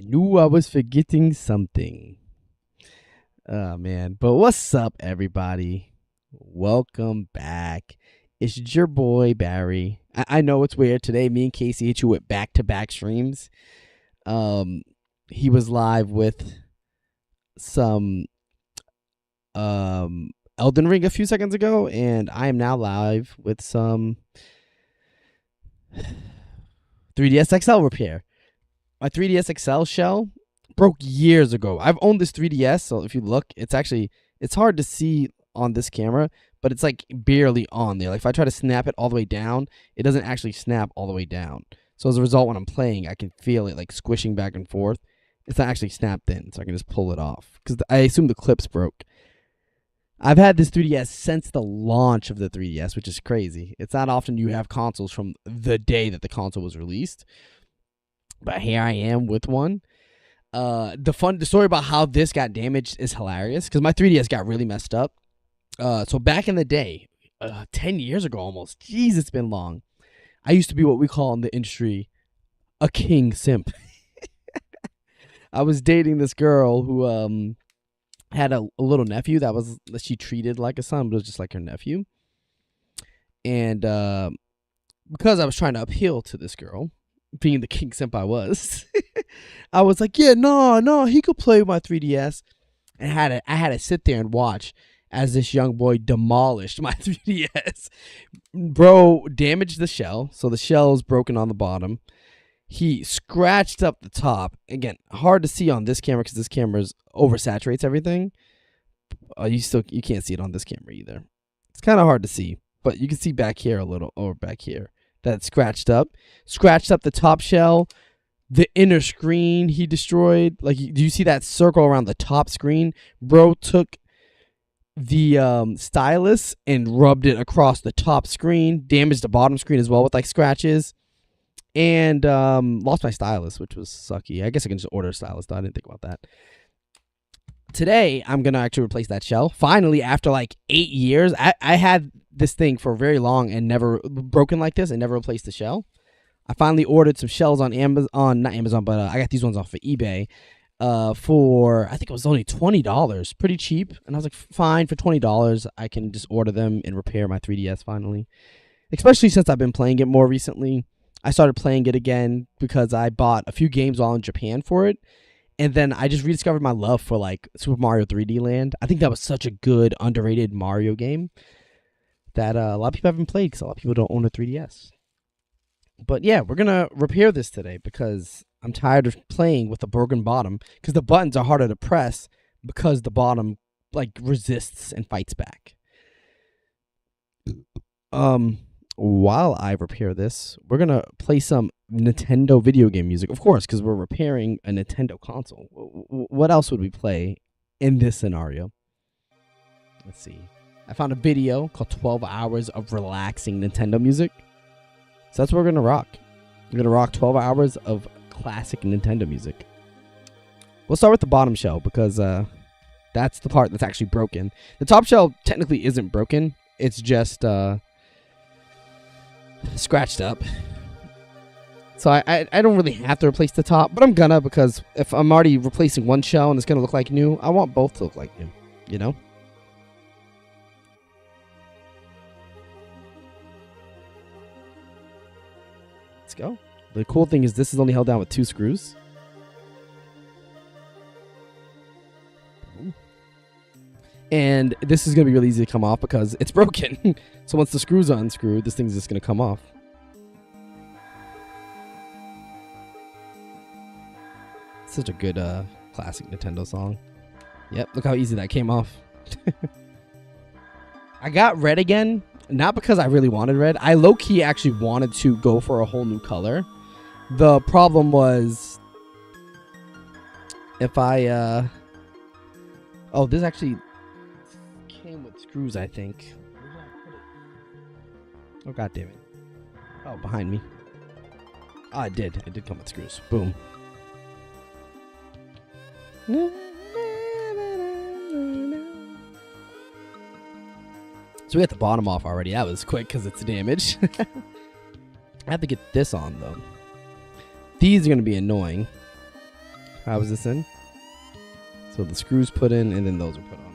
knew I was forgetting something. Oh, man. But what's up, everybody? Welcome back. It's your boy, Barry. I know it's weird. Today, me and Casey hit you with back-to-back streams. He was live with some Elden Ring a few seconds ago, and I am now live with some 3DS XL repair. My 3DS XL shell broke years ago. I've owned this 3DS, so if you look, it's hard to see on this camera, but it's like barely on there. Like if I try to snap it all the way down, it doesn't actually snap all the way down. So as a result, when I'm playing, I can feel it like squishing back and forth. It's not actually snapped in, so I can just pull it off because I assume the clips broke. I've had this 3DS since the launch of the 3DS, which is crazy. It's not often you have consoles from the day that the console was released. But here I am with one. The story about how this got damaged is hilarious because my 3DS got really messed up. So back in the day, 10 years ago almost, jeez, it's been long. I used to be what we call in the industry a king simp. I was dating this girl who had a little nephew that she treated like a son, but it was just like her nephew. And because I was trying to appeal to this girl, being the king simp I was, I was like, yeah, no, he could play with my 3DS. And I had to sit there and watch as this young boy demolished my 3DS. Bro damaged the shell, so the shell is broken on the bottom. He scratched up the top. Again, hard to see on this camera because this camera oversaturates everything. You can't see it on this camera either. It's kind of hard to see, but you can see back here a little, or back here. That scratched up the top shell, the inner screen he destroyed. Like, do you see that circle around the top screen? Bro took the stylus and rubbed it across the top screen, damaged the bottom screen as well with like scratches, and lost my stylus, which was sucky. I guess I can just order a stylus though. I didn't think about that. Today, I'm going to actually replace that shell. Finally, after like 8 years, I had this thing for very long and never broken like this and never replaced the shell. I finally ordered some shells on Amazon, not Amazon, but I got these ones off of eBay for, I think it was only $20, pretty cheap. And I was like, fine, for $20, I can just order them and repair my 3DS finally. Especially since I've been playing it more recently. I started playing it again because I bought a few games while in Japan for it. And then I just rediscovered my love for like Super Mario 3D Land. I think that was such a good, underrated Mario game that a lot of people haven't played because a lot of people don't own a 3DS. But yeah, we're going to repair this today because I'm tired of playing with a broken bottom because the buttons are harder to press because the bottom like resists and fights back. While I repair this, we're going to play some Nintendo video game music, of course, because we're repairing a Nintendo console. What else would we play in this scenario? Let's see. I found a video called 12 Hours of Relaxing Nintendo Music. So that's what we're going to rock. We're going to rock 12 hours of classic Nintendo music. We'll start with the bottom shell because that's the part that's actually broken. The top shell technically isn't broken. It's just scratched up. So I don't really have to replace the top, but I'm gonna because if I'm already replacing one shell and it's gonna look like new, I want both to look like new, you know? Let's go. The cool thing is this is only held down with 2 screws. And this is going to be really easy to come off because it's broken. So once the screws are unscrewed, this thing's just going to come off. Such a good classic Nintendo song. Yep, look how easy that came off. I got red again, not because I really wanted red. I low-key actually wanted to go for a whole new color. The problem was if I... oh, this actually... came with screws, I think. Where did I put it? Oh, god damn it. Oh, behind me. Oh, it did come with screws. Boom. So we got the bottom off already. That was quick because it's damaged. I have to get this on, though. These are going to be annoying. How was this in? So the screws put in and then those are put on.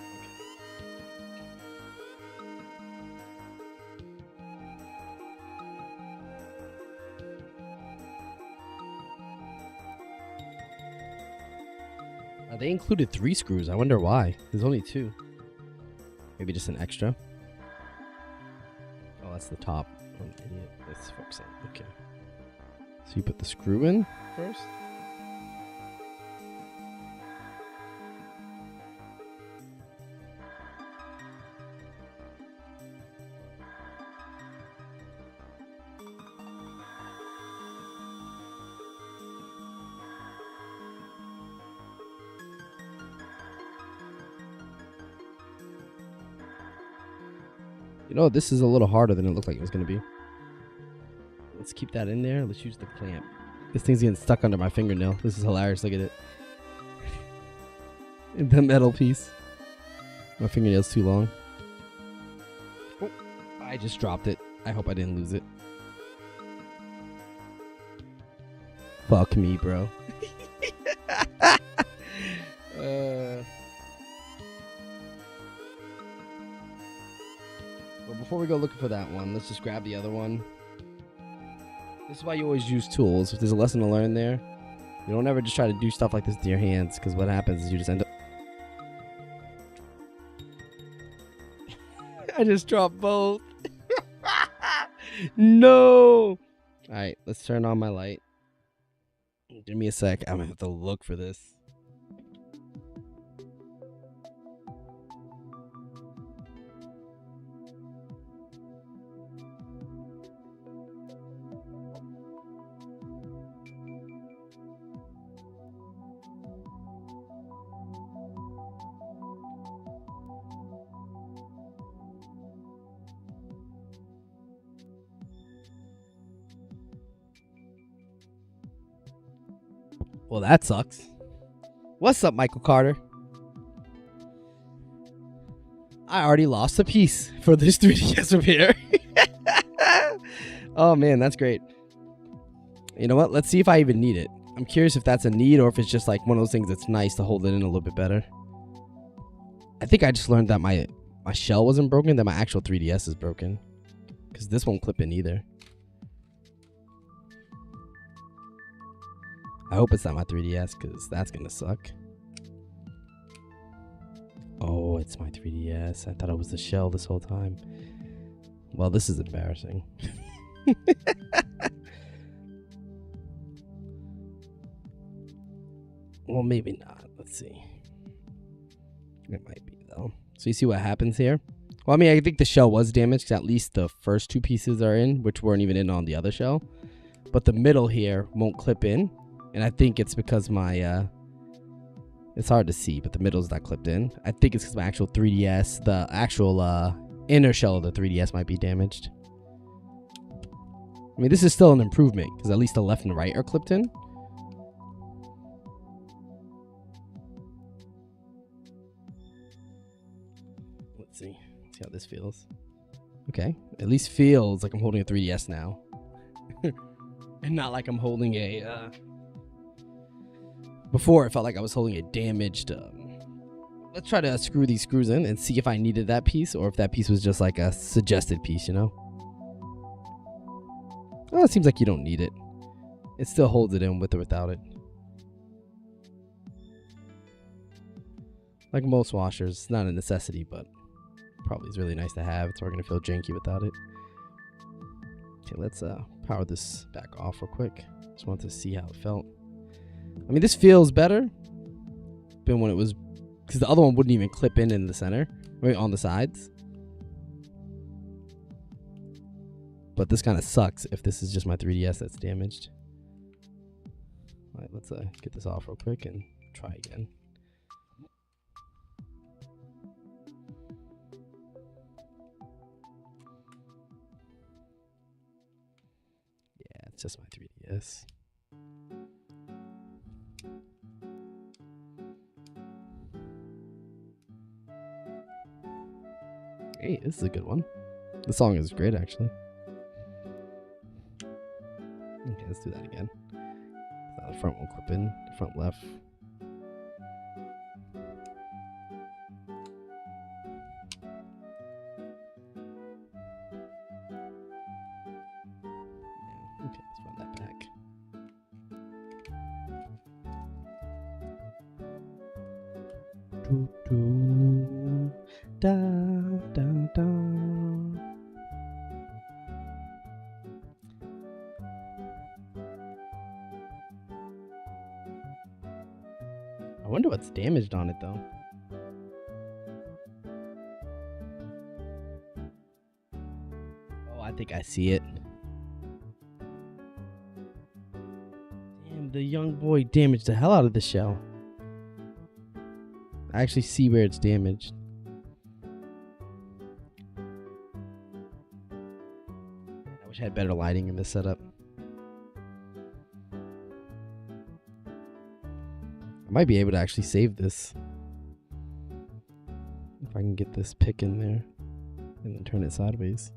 They included 3 screws. I wonder why. There's only 2. Maybe just an extra. Oh, that's the top. I'm an idiot. Let's focus on. Okay. So you put the screw in first. You know, this is a little harder than it looked like it was going to be. Let's keep that in there. Let's use the clamp. This thing's getting stuck under my fingernail. This is hilarious. Look at it. The metal piece. My fingernail's too long. Oh, I just dropped it. I hope I didn't lose it. Fuck me, bro. Well, before we go looking for that one, let's just grab the other one. This is why you always use tools. If there's a lesson to learn there, you don't ever just try to do stuff like this with your hands, because what happens is you just end up... I just dropped both. No! Alright, let's turn on my light. Give me a sec. I'm gonna have to look for this. Well, that sucks. What's up, Michael Carter? I already lost a piece for this 3DS repair. Oh, man, that's great. You know what? Let's see if I even need it. I'm curious if that's a need or if it's just like one of those things that's nice to hold it in a little bit better. I think I just learned that my shell wasn't broken, that my actual 3DS is broken. Because this won't clip in either. I hope it's not my 3DS, because that's going to suck. Oh, it's my 3DS. I thought it was the shell this whole time. Well, this is embarrassing. Well, maybe not. Let's see. It might be, though. So you see what happens here? Well, I mean, I think the shell was damaged, because at least the first 2 pieces are in, which weren't even in on the other shell. But the middle here won't clip in. And I think it's because my, it's hard to see, but the middle's not clipped in. I think it's because my actual 3DS, the actual inner shell of the 3DS might be damaged. I mean, this is still an improvement, because at least the left and right are clipped in. Let's see how this feels. Okay, at least feels like I'm holding a 3DS now. And not like I'm holding a... Before, it felt like I was holding a damaged... Let's try to screw these screws in and see if I needed that piece or if that piece was just like a suggested piece, you know? Oh, it seems like you don't need it. It still holds it in with or without it. Like most washers, it's not a necessity, but probably is really nice to have. It's not going to feel janky without it. Okay, let's power this back off real quick. Just wanted to see how it felt. I mean, this feels better than when it was, because the other one wouldn't even clip in the center, right on the sides. But this kind of sucks if this is just my 3DS that's damaged. All right, let's get this off real quick and try again. Yeah, it's just my 3DS. Hey, this is a good one. The song is great, actually. Okay, let's do that again. The front won't clip in. The front left do, do. Da, da, da. I wonder what's damaged on it though. Oh, I think I see it. Damn, the young boy damaged the hell out of the shell. I actually see where it's damaged. I wish I had better lighting in this setup. I might be able to actually save this. If I can get this pick in there and then turn it sideways.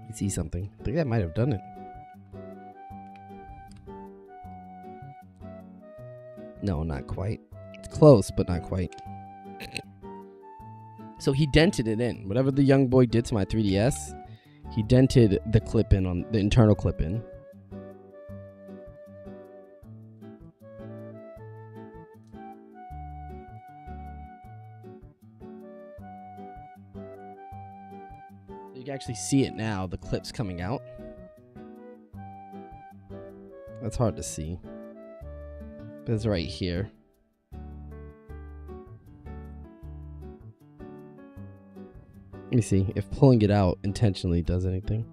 I see something. I think that might have done it. No, not quite. It's close, but not quite. So he dented it in. Whatever the young boy did to my 3DS, he dented the clip-in on the internal clip-in. You can actually see it now. The clip's coming out. That's hard to see. But it's right here. Let me see if pulling it out intentionally does anything.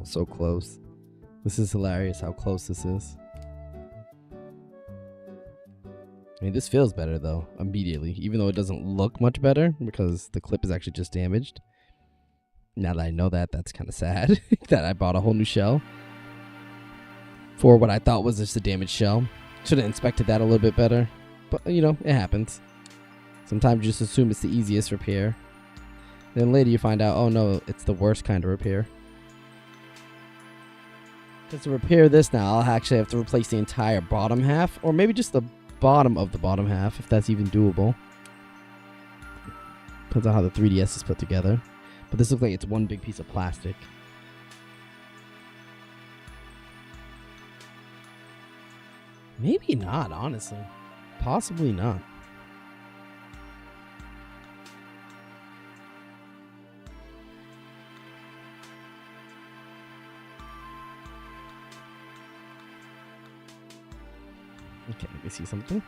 So close. This is hilarious how close this is. I mean, this feels better though, immediately, even though it doesn't look much better because the clip is actually just damaged. Now that I know that, that's kind of sad that I bought a whole new shell for what I thought was just a damaged shell. Should have inspected that a little bit better, but you know, it happens. Sometimes you just assume it's the easiest repair. Then later you find out, oh no, it's the worst kind of repair. Because to repair this now, I'll actually have to replace the entire bottom half, or maybe just the bottom of the bottom half, if that's even doable. Depends on how the 3DS is put together. But this looks like it's one big piece of plastic. Maybe not, honestly. Possibly not. Okay, let me see something.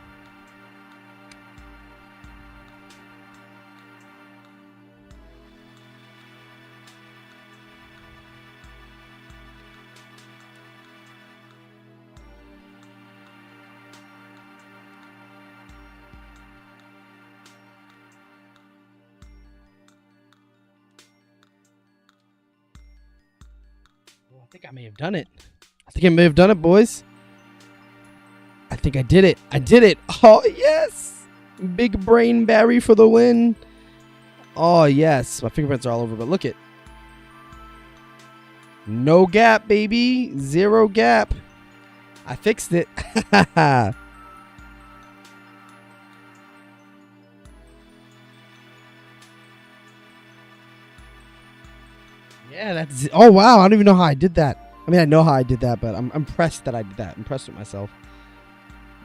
Oh, I think I may have done it. I think I may have done it, boys. I think I did it. I did it. Oh, yes. Big brain Barry for the win. Oh, yes. My fingerprints are all over, but look it. No gap, baby. Zero gap. I fixed it. Yeah, that's... Oh, wow. I don't even know how I did that. I mean, I know how I did that, but I'm impressed that I did that. Impressed with myself.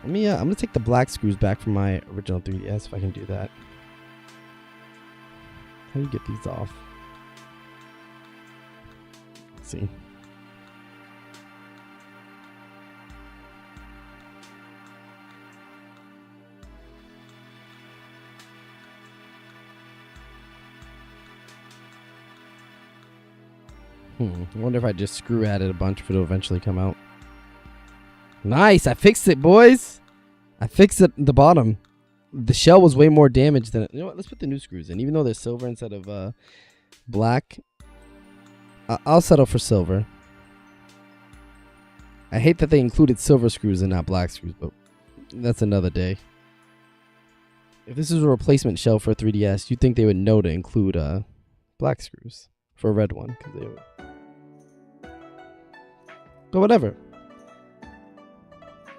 Let me, I'm going to take the black screws back from my original 3DS if I can do that. How do you get these off? Let's see. I wonder if I just screw at it a bunch if it'll eventually come out. Nice, I fixed it, boys. I fixed it at the bottom. The shell was way more damaged than... You know what? Let's put the new screws in. Even though they're silver instead of black. I'll settle for silver. I hate that they included silver screws and not black screws, but that's another day. If this is a replacement shell for a 3DS, you'd think they would know to include black screws for a red one. But whatever.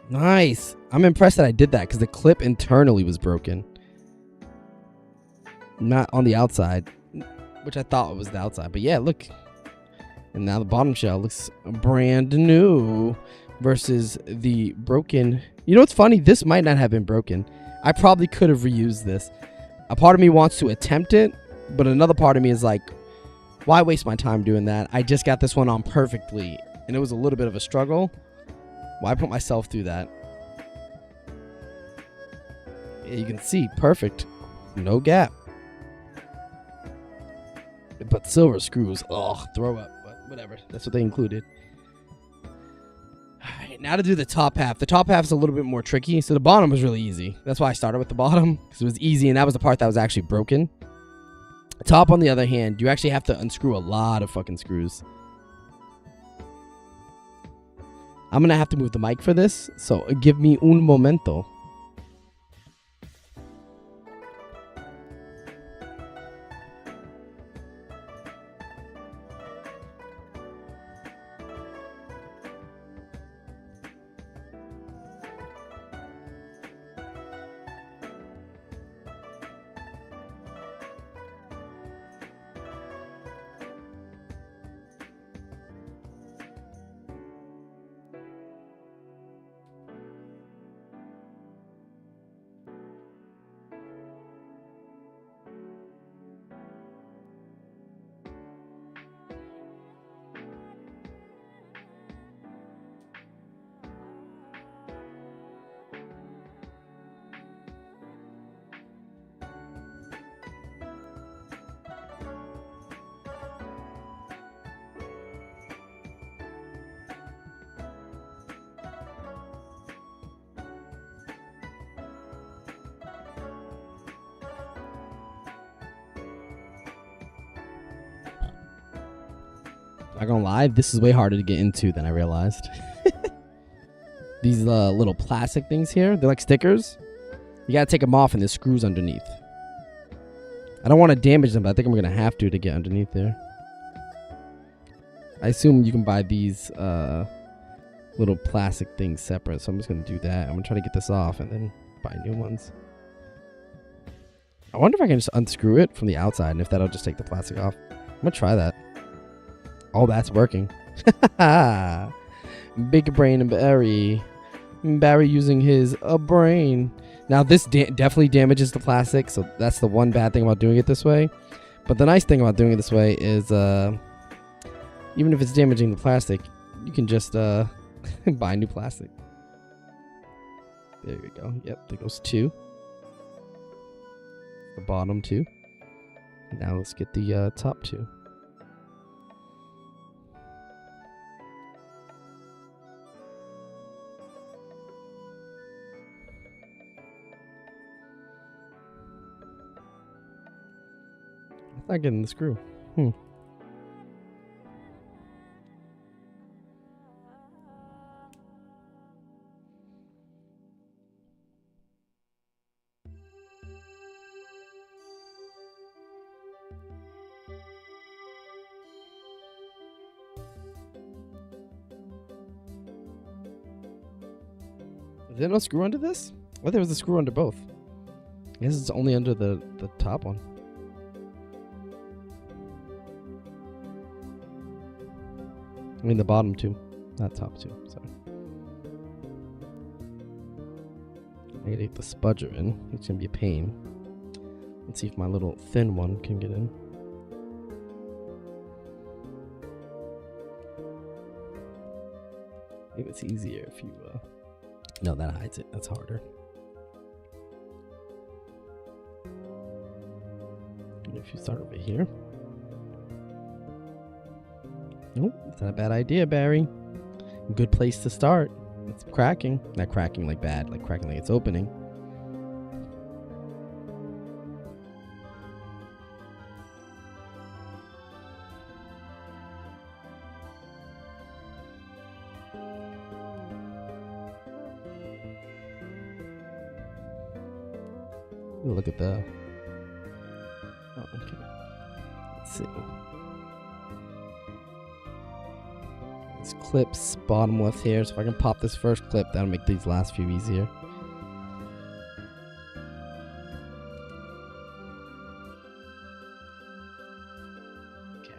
Nice. I'm impressed that I did that because the clip internally was broken. Not on the outside, which I thought was the outside. But yeah, look. And now the bottom shell looks brand new versus the broken. You know what's funny? This might not have been broken. I probably could have reused this. A part of me wants to attempt it, but another part of me is like, why waste my time doing that? I just got this one on perfectly, and it was a little bit of a struggle. Why put myself through that? Yeah, you can see, perfect. No gap. But silver screws, ugh, throw up. But whatever, that's what they included. Alright, now to do the top half. The top half is a little bit more tricky, so the bottom was really easy. That's why I started with the bottom, because it was easy, and that was the part that was actually broken. The top, on the other hand, you actually have to unscrew a lot of fucking screws. I'm going to have to move the mic for this, so give me un momento. Not gonna lie, this is way harder to get into than I realized. These little plastic things here, they're like stickers. You gotta take them off and there's screws underneath. I don't want to damage them, but I think I'm gonna have to get underneath there. I assume you can buy these little plastic things separate, so I'm just gonna do that. I'm gonna try to get this off and then buy new ones. I wonder if I can just unscrew it from the outside and if that'll just take the plastic off. I'm gonna try that. Oh, that's working. Big brain and Barry. Barry using his brain. Now, this definitely damages the plastic, so that's the one bad thing about doing it this way. But the nice thing about doing it this way is, even if it's damaging the plastic, you can just buy new plastic. There we go. Yep, there goes 2. The bottom 2. Now let's get the top 2. Not getting the screw. Is there no screw under this? I thought there was a screw under both. I guess it's only under the top one. I mean the bottom 2, not top 2. Sorry. I gotta get the spudger in. It's gonna be a pain. Let's see if my little thin one can get in. Maybe it's easier if you. No, that hides it. That's harder. And if you start over here. Nope, it's not a bad idea, Barry. Good place to start. It's cracking. Not cracking like bad, like cracking like it's opening. Look at the. Oh, okay. Let's see. These clips, bottom left here. So if I can pop this first clip, that'll make these last few easier. Okay.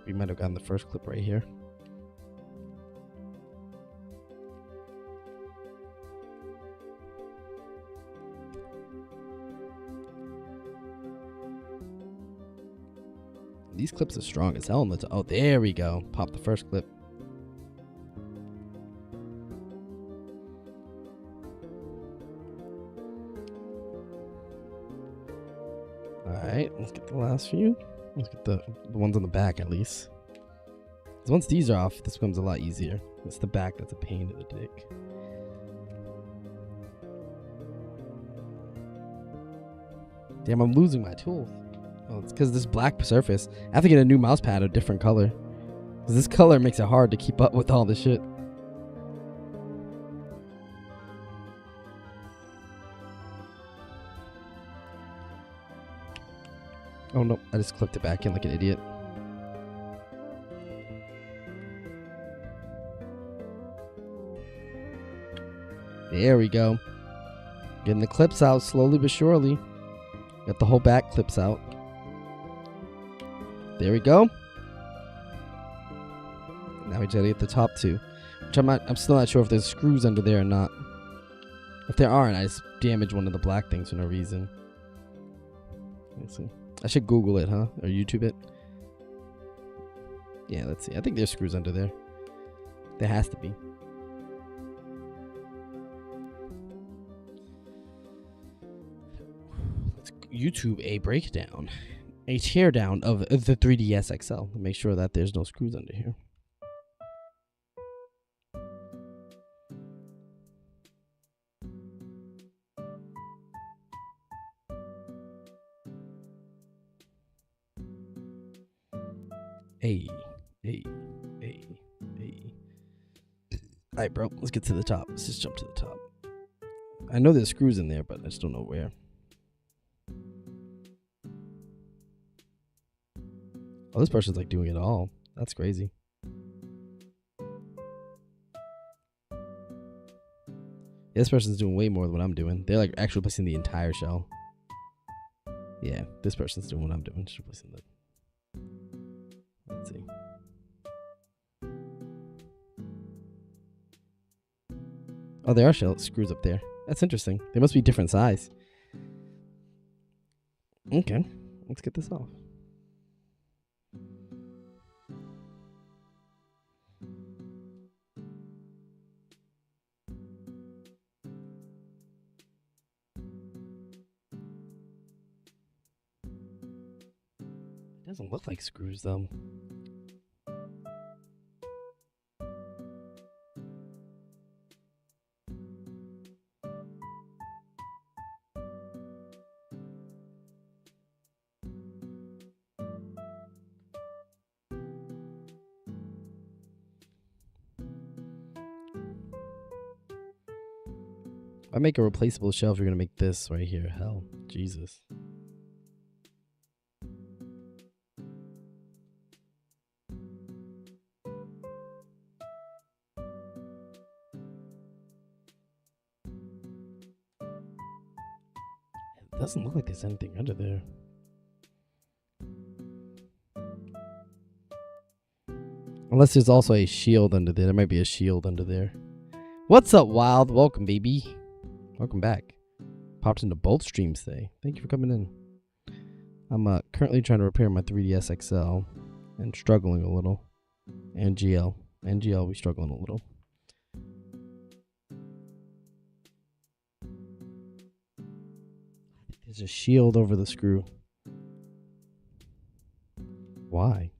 We might have gotten the first clip right here. These clips are strong as hell. Oh, there we go. Pop the first clip. Alright, let's get the last few. Let's get the ones on the back at least. Because once these are off, this becomes a lot easier. It's the back that's a pain in the dick. Damn, I'm losing my tools. Oh, it's because this black surface. I have to get a new mouse pad, a different color. Because this color makes it hard to keep up with all this shit. Oh no, I just clipped it back in like an idiot. There we go. Getting the clips out slowly but surely. Got the whole back clips out. There we go. Now we just gotta get the top two. Which I'm still not sure if there's screws under there or not. If there aren't, I just damaged one of the black things for no reason. Let's see. I should Google it, huh? Or YouTube it. Yeah, let's see. I think there's screws under there. There has to be. Let's YouTube a breakdown. A teardown of the 3DS XL to make sure that there's no screws under here. Hey. Alright, bro. Let's get to the top. Let's just jump to the top. I know there's screws in there, but I just don't know where. Oh, this person's like doing it all. That's crazy. Yeah, this person's doing way more than what I'm doing. They're like actually replacing the entire shell. Yeah, this person's doing what I'm doing. Just replacing the... Let's see. Oh, there are shell screws up there. That's interesting. They must be different size. Okay, let's get this off. It doesn't look like screws though. I make a replaceable shelf, you're gonna make this right here. Hell, Jesus. It doesn't look like there's anything under there. Unless there's also a shield under there. There might be a shield under there. What's up, Wild? Welcome, baby. Welcome back. Popped into both streams today. Thank you for coming in. I'm currently trying to repair my 3DS XL and struggling a little. And GL. And GL, we struggling a little. There's a shield over the screw. Why?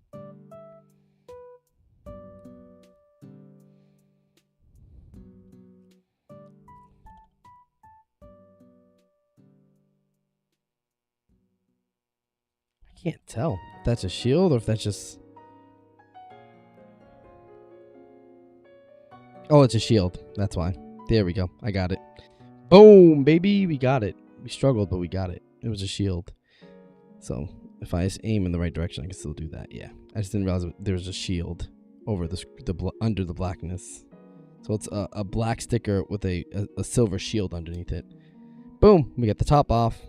I can't tell if that's a shield or if that's just... Oh, it's a shield. That's why. There we go. I got it. Boom, baby. We got it. We struggled, but we got it. It was a shield. So if I just aim in the right direction, I can still do that. Yeah, I just didn't realize there was a shield over under the blackness. So it's a black sticker with a silver shield underneath it. Boom, we get the top off.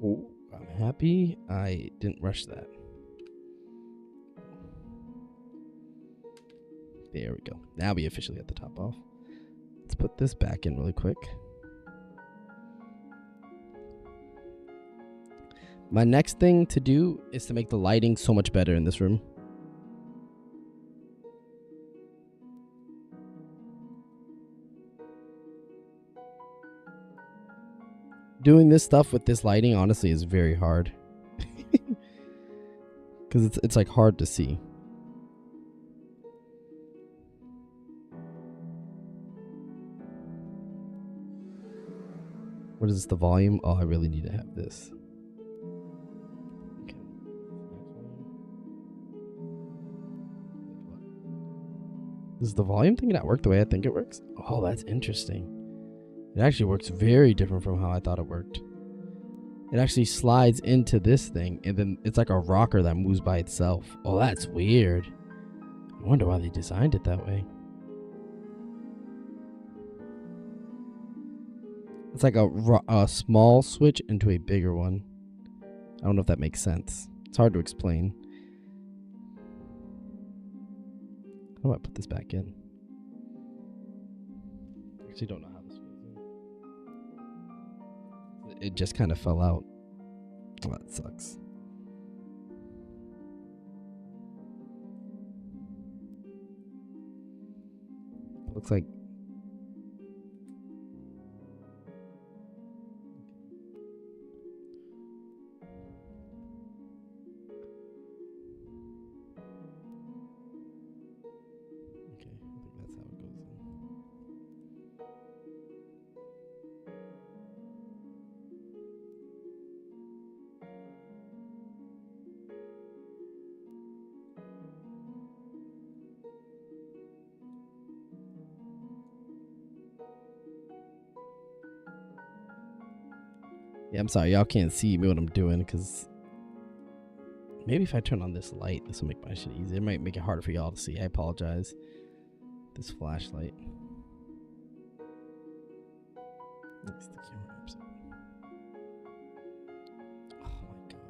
Oh, I'm happy I didn't rush that. There we go. Now we officially get the top off. Let's put this back in really quick. My next thing to do is to make the lighting so much better in this room. Doing this stuff with this lighting, honestly, is very hard. Because it's like hard to see. What is this, the volume? Oh, I really need to have this. Okay. Does the volume thing not work the way I think it works? Oh, that's interesting. It actually works very different from how I thought it worked. It actually slides into this thing, and then it's like a rocker that moves by itself. Oh, that's weird. I wonder why they designed it that way. It's like a small switch into a bigger one. I don't know if that makes sense. It's hard to explain. How do I put this back in? I actually don't know how this goes in. It just kind of fell out. Oh, that sucks. Looks like yeah, I'm sorry, y'all can't see me what I'm doing because maybe if I turn on this light, this will make my shit easier. It might make it harder for y'all to see. I apologize. This flashlight. Makes the camera upset. Oh my god.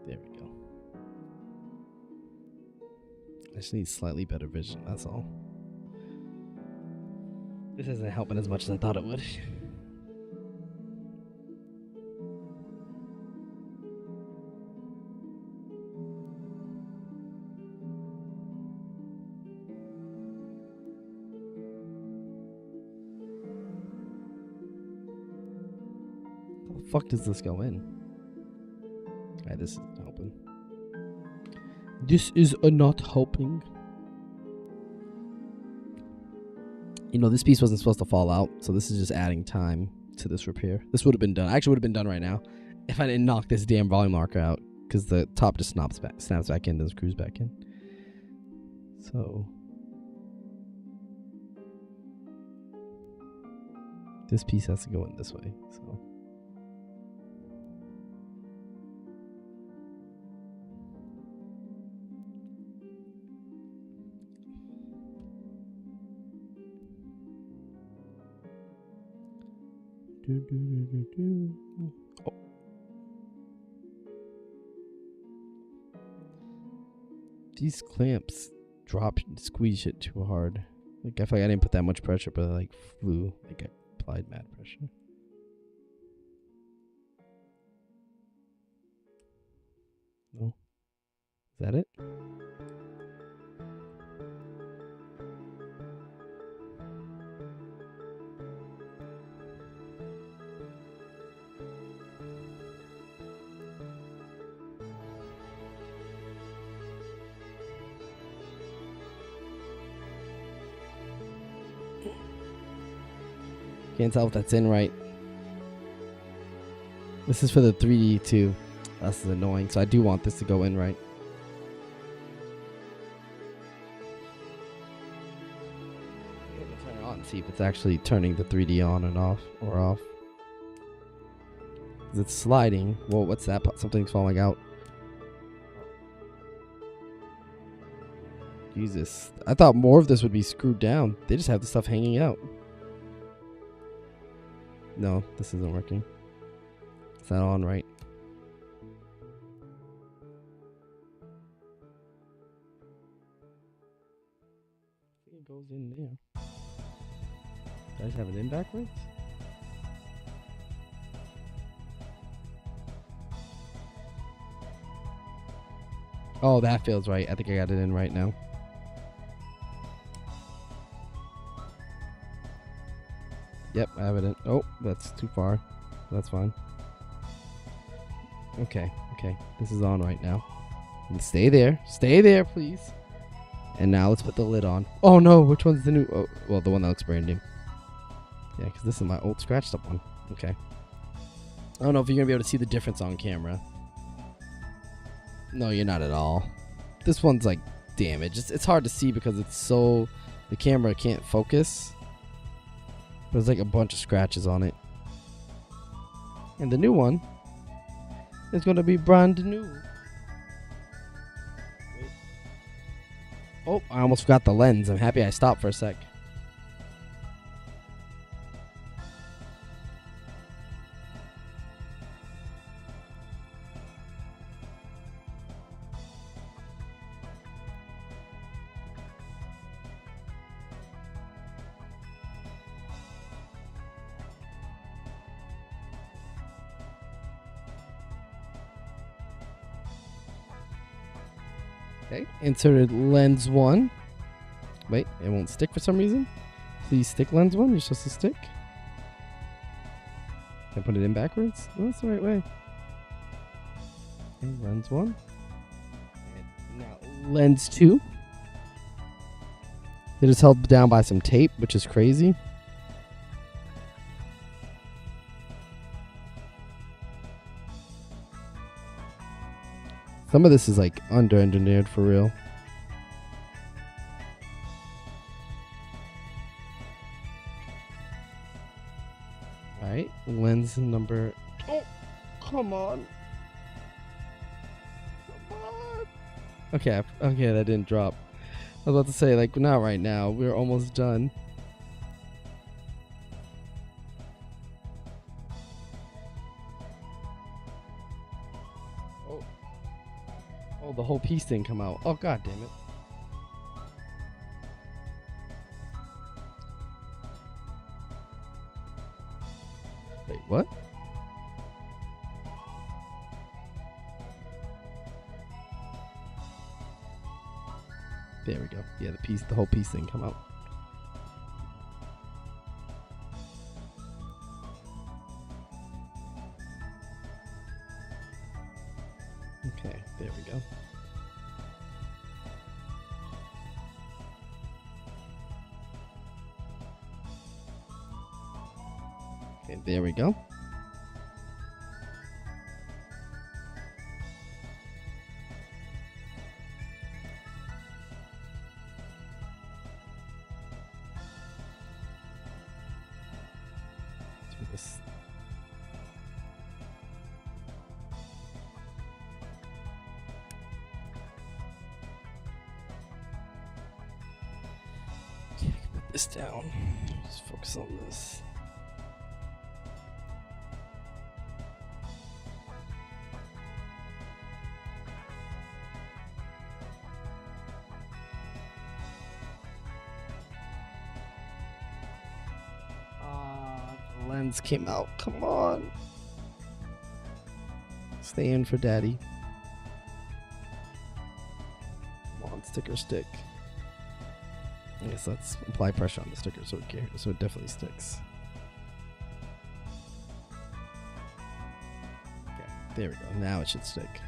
There we go. I just need slightly better vision, that's all. This isn't helping as much as I thought it would. How the fuck does this go in? Alright, this isn't helping. This is not helping. You know, this piece wasn't supposed to fall out, so this is just adding time to this repair. This would have been done. Actually, would have been done right now if I didn't knock this damn volume marker out, because the top just snaps back in, then screws back in. So this piece has to go in this way. So oh. These clamps drop and squeeze shit too hard. Like I feel like I didn't put that much pressure, but I like flew. Like I applied mad pressure. No. Is that it? Can't tell if that's in right. This is for the 3D too. That's annoying. So I do want this to go in right. turn it on and see if it's actually turning the 3D on and off or off. 'Cause it's sliding. Whoa, what's that? Something's falling out. Jesus. I thought more of this would be screwed down. They just have the stuff hanging out. No, this isn't working. It's not on right. I think it goes in there. Did I just have it in backwards? Oh, that feels right. I think I got it in right now. Yep, I have it in. Oh, that's too far. That's fine. Okay, okay. This is on right now. And stay there. Stay there, please. And now let's put the lid on. Oh, no. Which one's the new? Oh, well, the one that looks brand new. Yeah, because this is my old scratched up one. Okay. I don't know if you're going to be able to see the difference on camera. No, you're not at all. This one's like damaged. It's hard to see because it's so... The camera can't focus. There's like a bunch of scratches on it. And the new one is going to be brand new. Wait. Oh, I almost forgot the lens. I'm happy I stopped for a sec. Okay, inserted lens 1. Wait, it won't stick for some reason. Please stick lens 1. You're supposed to stick. Can I put it in backwards? No, that's the right way. Okay, lens 1. And now lens 2. It is held down by some tape, which is crazy. Some of this is like under-engineered for real. Alright, lens number... Oh, come on. Come on. Okay, okay, that didn't drop. I was about to say, like, not right now. We're almost done. Oh, the whole piece didn't come out. Oh, god damn it. Wait, what? There we go. Yeah, the whole piece didn't come out. Okay, there we go. Okay, there we go. Do this. Okay, I can put this down. Just focus on this. The lens came out. Come on. Stay in for daddy. Come on, sticker stick. I guess let's apply pressure on the sticker so it definitely sticks. Okay, there we go. Now it should stick.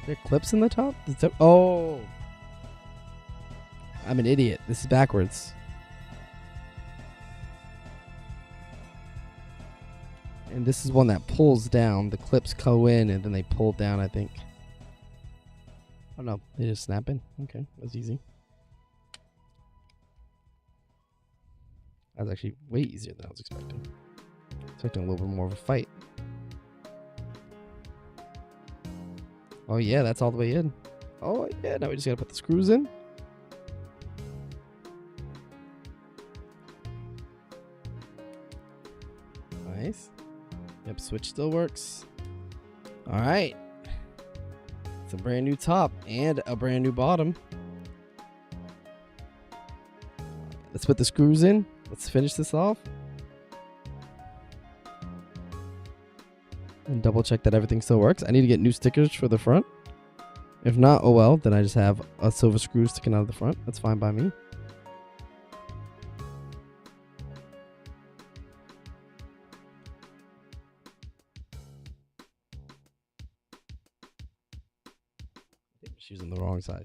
Are there clips in the top? Oh! I'm an idiot. This is backwards. And this is one that pulls down. The clips go in and then they pull down, I think. Oh no, they just snap in. Okay, that's easy. That was actually way easier than I was expecting. Expecting a little bit more of a fight. Oh yeah, that's all the way in. Oh yeah, now we just gotta put the screws in. Nice. Yep, switch still works. All right. It's a brand new top and a brand new bottom. Let's put the screws in. Let's finish this off. And double check that everything still works. I need to get new stickers for the front. If not, oh well, then I just have a silver screw sticking out of the front. That's fine by me. I think I'm using the wrong size.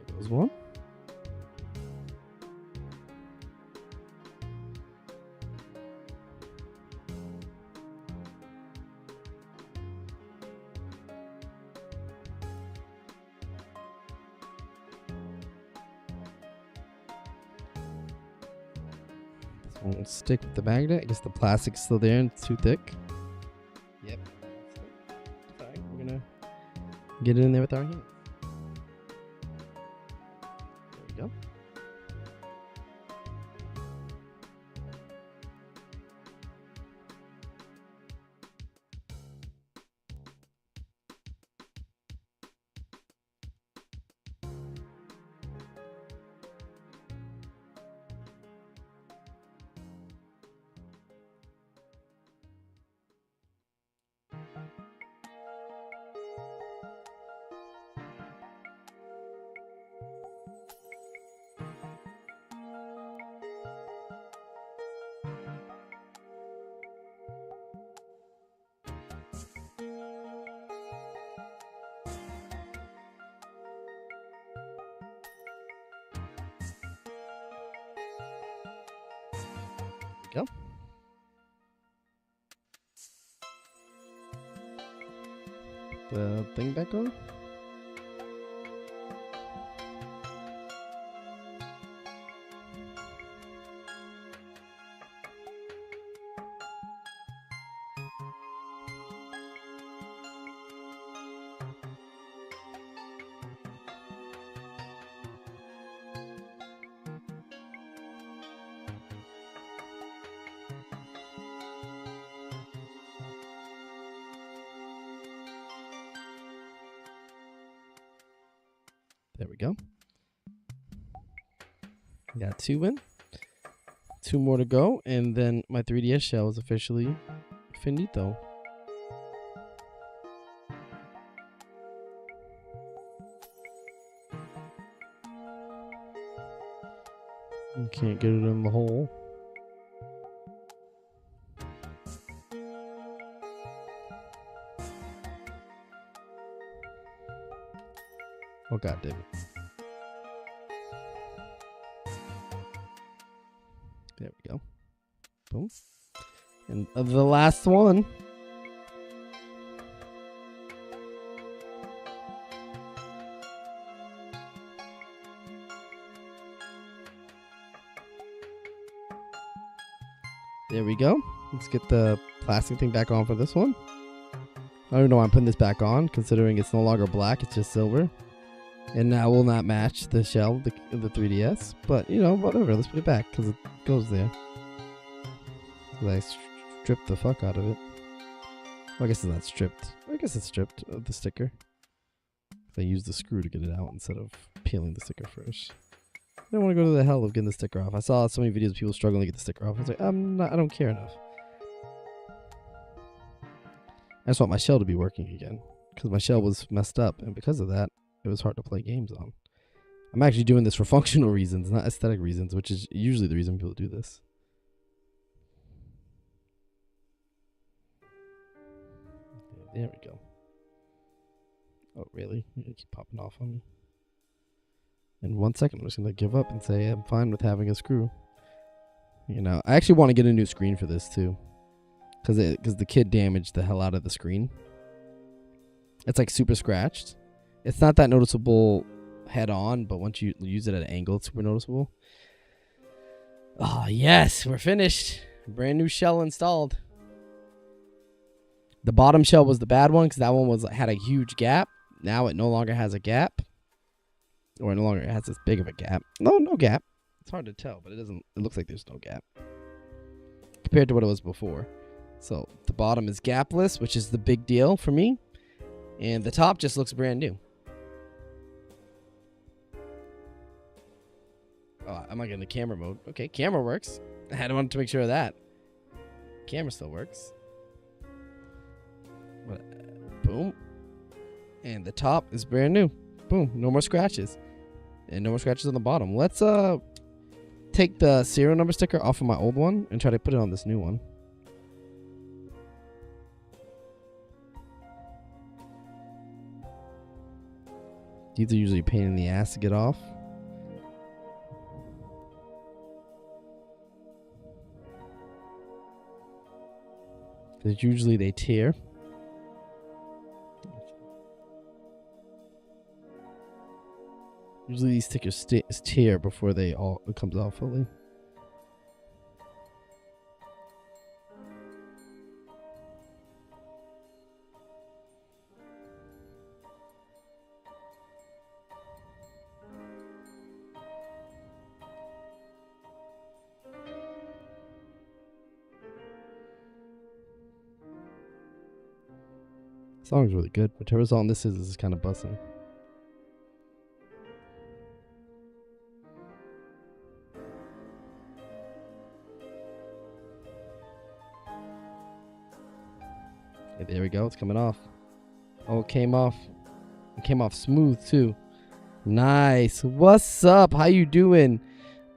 There goes one. Won't stick with the magnet. I guess the plastic's still there and it's too thick. Yep. Sorry, we're gonna get it in there with our hands. There we go. Go. The thing back on. There we go. Got two in. Two more to go, and then my 3DS shell is officially finito. You can't get it in the hole. Oh god damn it. There we go. Boom. And the last one. There we go. Let's get the plastic thing back on for this one. I don't know why I'm putting this back on, considering it's no longer black, it's just silver. And now will not match the shell, the 3DS. But, you know, whatever. Let's put it back, because it goes there. I stripped the fuck out of it. Well, I guess it's not stripped. I guess it's stripped of the sticker. I used the screw to get it out instead of peeling the sticker first. I don't want to go to the hell of getting the sticker off. I saw so many videos of people struggling to get the sticker off. I was like, I don't care enough. I just want my shell to be working again, because my shell was messed up, and because of that, it was hard to play games on. I'm actually doing this for functional reasons, not aesthetic reasons, which is usually the reason people do this. There we go. Oh, really? You keep popping off on me. In 1 second, I'm just going to give up and say I'm fine with having a screw. You know, I actually want to get a new screen for this too, because the kid damaged the hell out of the screen. It's like super scratched. It's not that noticeable head on, but once you use it at an angle, it's super noticeable. Oh yes, we're finished. Brand new shell installed. The bottom shell was the bad one because that one had a huge gap. Now it no longer has a gap, or it no longer has this big of a gap. No gap. It's hard to tell, but it doesn't. It looks like there's no gap compared to what it was before. So the bottom is gapless, which is the big deal for me, and the top just looks brand new. Oh, I'm not getting the camera mode. Okay, camera works. I wanted to make sure of that. Camera still works. Boom. And the top is brand new. Boom. No more scratches. And no more scratches on the bottom. Let's take the serial number sticker off of my old one and try to put it on this new one. These are usually a pain in the ass to get off. Because usually they tear. Usually these stickers tear before it comes off fully. The song's really good. Whatever's on this is kind of buzzing. Okay, there we go. It's coming off. Oh, it came off. It came off smooth too. Nice. What's up? How you doing?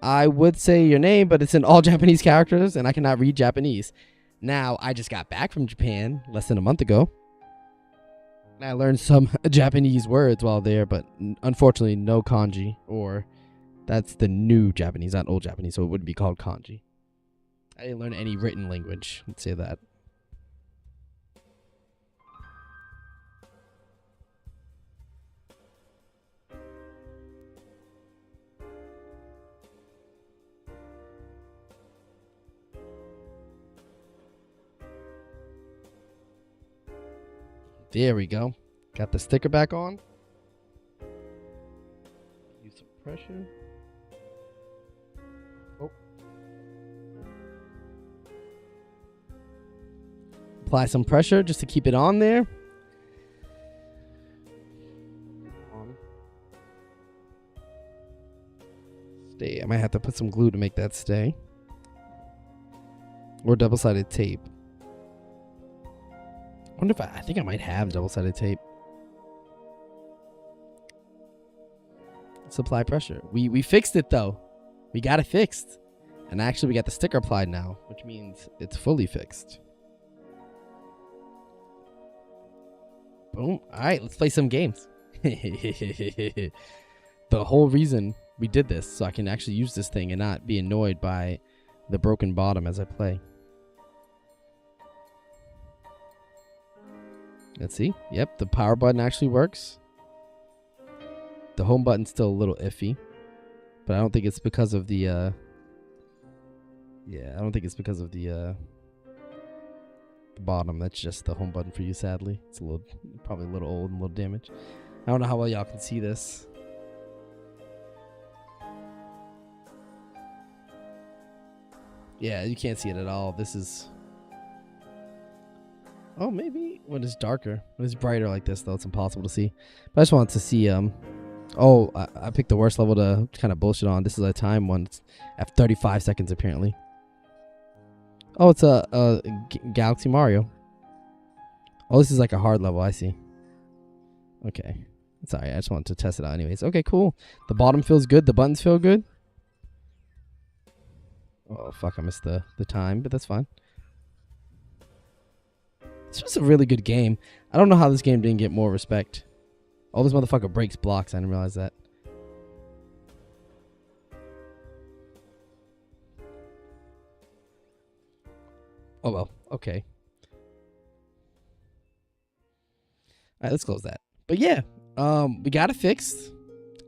I would say your name, but it's in all Japanese characters, and I cannot read Japanese. Now, I just got back from Japan less than a month ago. I learned some Japanese words while there, but unfortunately no kanji, or that's the new Japanese, not old Japanese, so it wouldn't be called kanji. I didn't learn any written language, let's say that. There we go. Got the sticker back on. Use some pressure. Oh. Apply some pressure just to keep it on there. Stay. I might have to put some glue to make that stay. Or double-sided tape. I wonder if I think I might have double-sided tape. Let's apply pressure. We fixed it though. We got it fixed. And actually we got the sticker applied now, which means it's fully fixed. Boom. Alright, let's play some games. The whole reason we did this, so I can actually use this thing and not be annoyed by the broken bottom as I play. Let's see. Yep, the power button actually works. The home button's still a little iffy, but I don't think it's because of the I don't think it's because of the bottom. That's just the home button for you, sadly. It's probably a little old and a little damaged. I don't know how well y'all can see this. Yeah, you can't see it at all. This is... Oh, maybe when it's darker. When it's brighter like this, though, it's impossible to see. But I just wanted to see... Oh, I picked the worst level to kind of bullshit on. This is a time one. It's at 35 seconds, apparently. Oh, it's a Galaxy Mario. Oh, this is like a hard level. I see. Okay. Sorry, I just wanted to test it out anyways. Okay, cool. The bottom feels good. The buttons feel good. Oh, fuck. I missed the time, but that's fine. This was a really good game. I don't know how this game didn't get more respect. Oh, this motherfucker breaks blocks. I didn't realize that. Oh well, okay. All right, let's close that. But yeah, we got it fixed.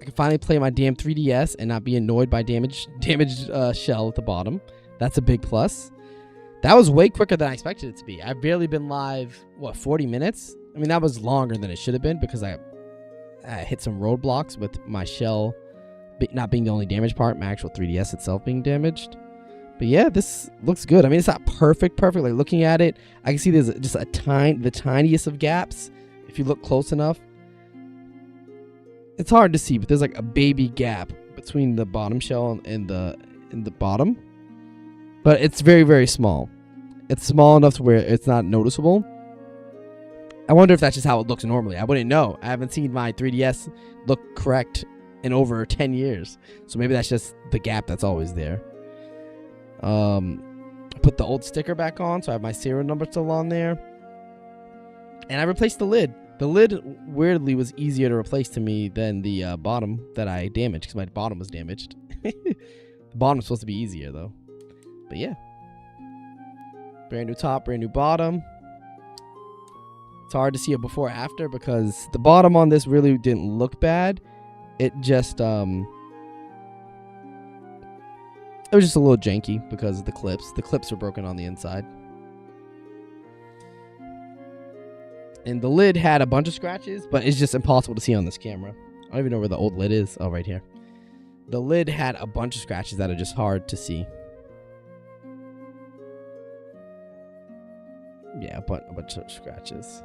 I can finally play my damn 3DS and not be annoyed by damaged shell at the bottom. That's a big plus. That was way quicker than I expected it to be. I've barely been live, 40 minutes? I mean, that was longer than it should have been because I hit some roadblocks with my shell not being the only damaged part, my actual 3DS itself being damaged. But yeah, this looks good. I mean, it's not perfect. Like looking at it, I can see there's just the tiniest of gaps. If you look close enough, it's hard to see, but there's like a baby gap between the bottom shell and the bottom. But it's very, very small. It's small enough to where it's not noticeable. I wonder if that's just how it looks normally. I wouldn't know. I haven't seen my 3DS look correct in over 10 years. So maybe that's just the gap that's always there. I put the old sticker back on, so I have my serial number still on there. And I replaced the lid. The lid, weirdly, was easier to replace to me than the bottom that I damaged, because my bottom was damaged. The bottom was supposed to be easier, though. But yeah. Brand new top, brand new bottom. It's hard to see a before or after because the bottom on this really didn't look bad. It just, it was just a little janky because of the clips. The clips were broken on the inside. And the lid had a bunch of scratches, but it's just impossible to see on this camera. I don't even know where the old lid is. Oh, right here. The lid had a bunch of scratches that are just hard to see. Yeah, a bunch of scratches.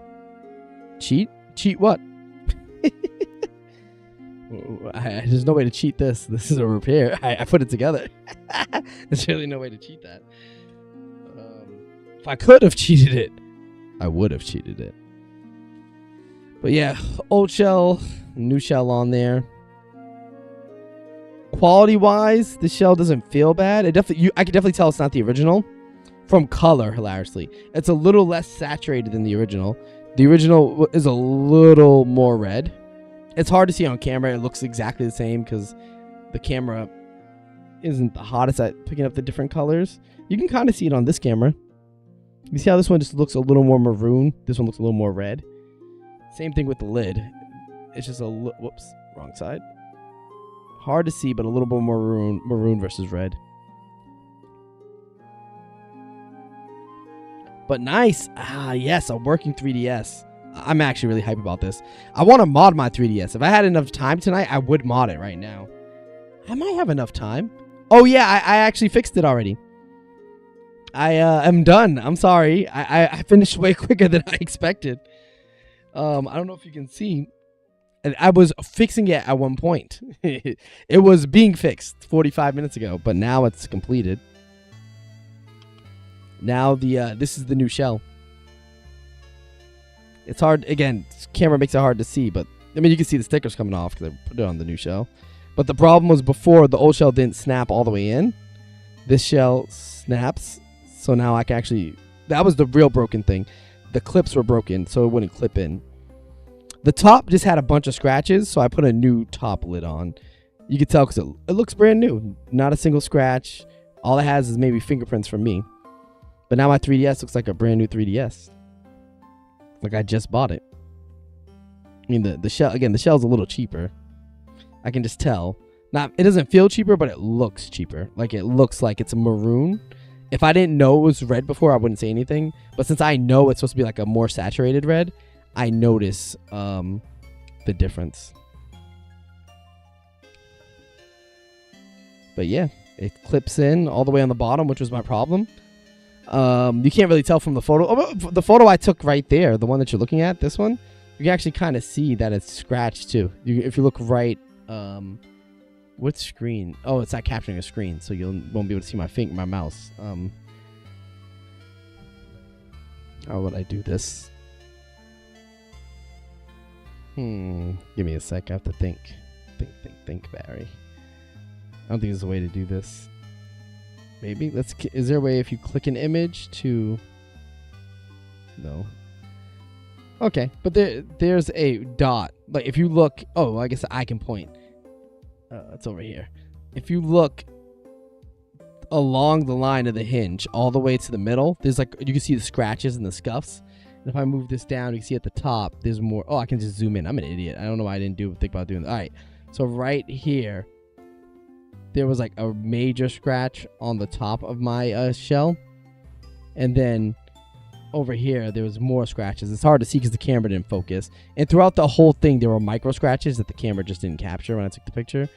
Cheat? Cheat what? There's no way to cheat this. This is a repair. I put it together. There's really no way to cheat that. If I could have cheated it, I would have cheated it. But yeah, old shell, new shell on there. Quality-wise, the shell doesn't feel bad. I can definitely tell it's not the original. From color, hilariously. It's a little less saturated than the original. The original is a little more red. It's hard to see on camera. It looks exactly the same because the camera isn't the hottest at picking up the different colors. You can kind of see it on this camera. You see how this one just looks a little more maroon? This one looks a little more red. Same thing with the lid. It's just a whoops, wrong side. Hard to see, but a little bit more maroon versus red. But nice. Ah, yes, a working 3DS. I'm actually really hype about this. I want to mod my 3DS. If I had enough time tonight, I would mod it right now. I might have enough time. Oh, yeah, I actually fixed it already. I am done. I'm sorry. I finished way quicker than I expected. I don't know if you can see. I was fixing it at one point. It was being fixed 45 minutes ago, but now it's completed. Now this is the new shell. It's hard, again, camera makes it hard to see, but I mean you can see the stickers coming off because I put it on the new shell. But the problem was before the old shell didn't snap all the way in. This shell snaps, so now I can actually, that was the real broken thing. The clips were broken, so it wouldn't clip in. The top just had a bunch of scratches, so I put a new top lid on. You can tell because it looks brand new. Not a single scratch. All it has is maybe fingerprints from me. But now my 3DS looks like a brand new 3DS. Like I just bought it. I mean, the shell, again, the shell's a little cheaper. I can just tell. It doesn't feel cheaper, but it looks cheaper. Like it looks like it's a maroon. If I didn't know it was red before, I wouldn't say anything. But since I know it's supposed to be like a more saturated red, I notice the difference. But yeah, it clips in all the way on the bottom, which was my problem. You can't really tell from the photo. Oh, the photo I took right there, the one that you're looking at, this one, you can actually kind of see that it's scratched too. If you look right, what screen? Oh, it's not capturing a screen, so you won't be able to see my mouse. How would I do this? Give me a sec. I have to think. Think, Barry. I don't think there's a way to do this. Maybe is there a way if you click an image to? No. Okay, but there's a dot. Like if you look, oh, I guess I can point. It's over here. If you look along the line of the hinge all the way to the middle. There's like, you can see the scratches and the scuffs. And if I move this down, you can see at the top, there's more. Oh, I can just zoom in. I'm an idiot. I don't know why I didn't think about doing that. All right. So right here, there was like a major scratch on the top of my shell. And then over here, there was more scratches. It's hard to see because the camera didn't focus. And throughout the whole thing, there were micro scratches that the camera just didn't capture when I took the picture.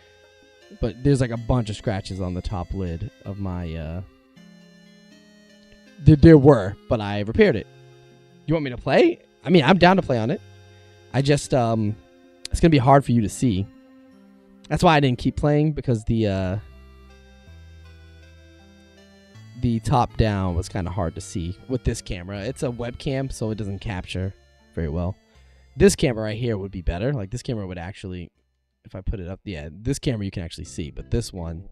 But there's like a bunch of scratches on the top lid of my... There were, but I repaired it. You want me to play? I mean, I'm down to play on it. I just... it's going to be hard for you to see. That's why I didn't keep playing, because the top down was kind of hard to see with this camera. It's a webcam, so it doesn't capture very well. This camera right here would be better. Like, this camera would actually... If I put it up, yeah, this camera you can actually see, but this one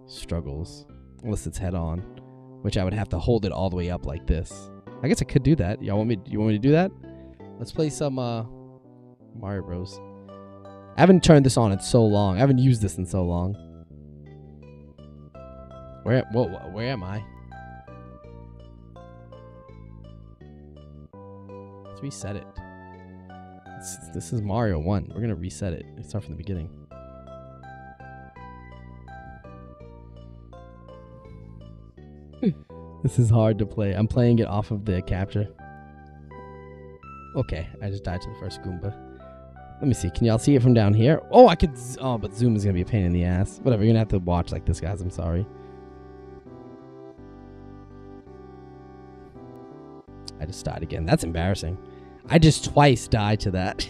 struggles unless it's head on, which I would have to hold it all the way up like this. I guess I could do that. Y'all want me? You want me to do that? Let's play some Mario Bros. I haven't turned this on in so long. I haven't used this in so long. Where am I? Let's reset it. This is Mario 1. We're gonna reset it. Let's start from the beginning. This is hard to play. I'm playing it off of the capture. Okay, I just died to the first Goomba. Let me see. Can y'all see it from down here? Oh, I could. Oh, but zoom is gonna be a pain in the ass. Whatever. You're gonna have to watch like this, guys. I'm sorry. I just died again. That's embarrassing. I just twice died to that.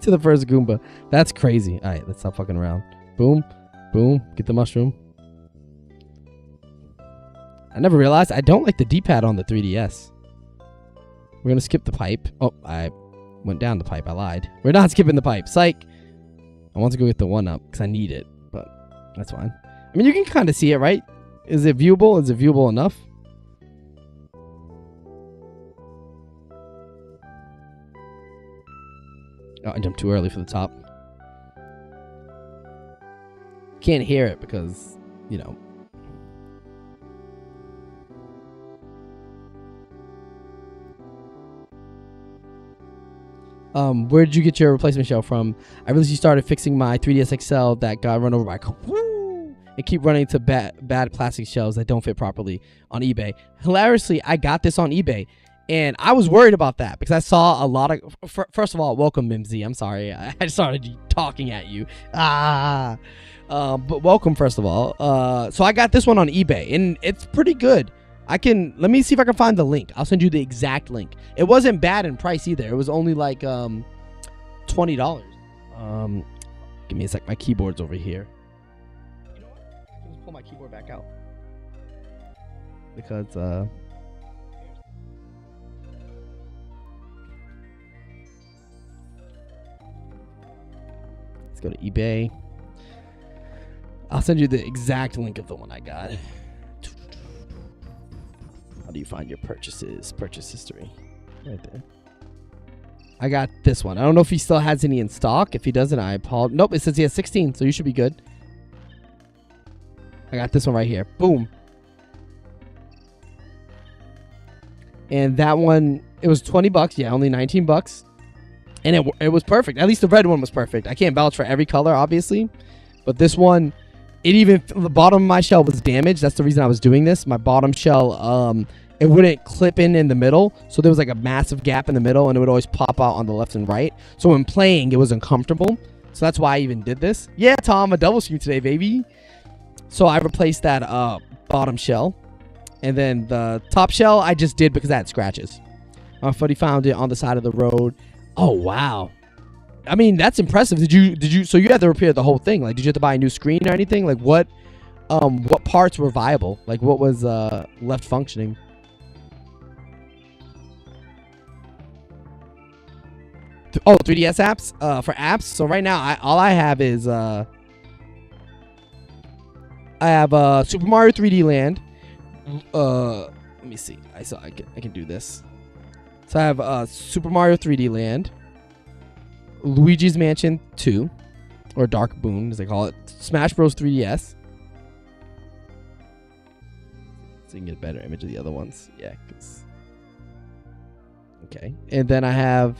To the first Goomba. That's crazy. All right, let's stop fucking around. Boom. Boom. Get the mushroom. I never realized I don't like the D-pad on the 3DS. We're going to skip the pipe. Oh, I went down the pipe. I lied. We're not skipping the pipe. Psych. I want to go get the 1-up because I need it, but that's fine. I mean, you can kind of see it, right? Is it viewable? Is it viewable enough? Oh, I jumped too early for the top. Can't hear it because, you know. Where did you get your replacement shell from? I recently started fixing my 3DS XL that got run over by a car. Woo! And keep running to bad plastic shells that don't fit properly on eBay. Hilariously, I got this on eBay. And I was worried about that because I saw a lot of... First of all, welcome, Mimsy. I'm sorry. I started talking at you. But welcome, first of all. So I got this one on eBay, and it's pretty good. Let me see if I can find the link. I'll send you the exact link. It wasn't bad in price either. It was only like $20. Give me a sec. My keyboard's over here. You know what? I can just pull my keyboard back out. Because... go to eBay. I'll send you the exact link of the one I got. How do you find your purchases? Purchase history. Right there. I got this one. I don't know if he still has any in stock. If he doesn't, I apologize. Nope, it says he has 16, so you should be good. I got this one right here. Boom. And that one, it was 20 bucks. Yeah, only 19 bucks. And it was perfect. At least the red one was perfect. I can't vouch for every color, obviously. But this one, the bottom of my shell was damaged. That's the reason I was doing this. My bottom shell, it wouldn't clip in the middle. So there was like a massive gap in the middle, and it would always pop out on the left and right. So when playing, it was uncomfortable. So that's why I even did this. Yeah, Tom, a double stream today, baby. So I replaced that bottom shell. And then the top shell, I just did because I had scratches. My buddy found it on the side of the road. Oh, wow. I mean, that's impressive. So you had to repair the whole thing. Like, did you have to buy a new screen or anything? Like, what parts were viable? Like, what was left functioning? Oh, 3DS apps? For apps? So right now, all I have is, I have Super Mario 3D Land. Let me see. I can do this. So I have Super Mario 3D Land, Luigi's Mansion 2, or Dark Boon as they call it, Smash Bros 3DS, so you can get a better image of the other ones. Yeah. Okay. And then I have,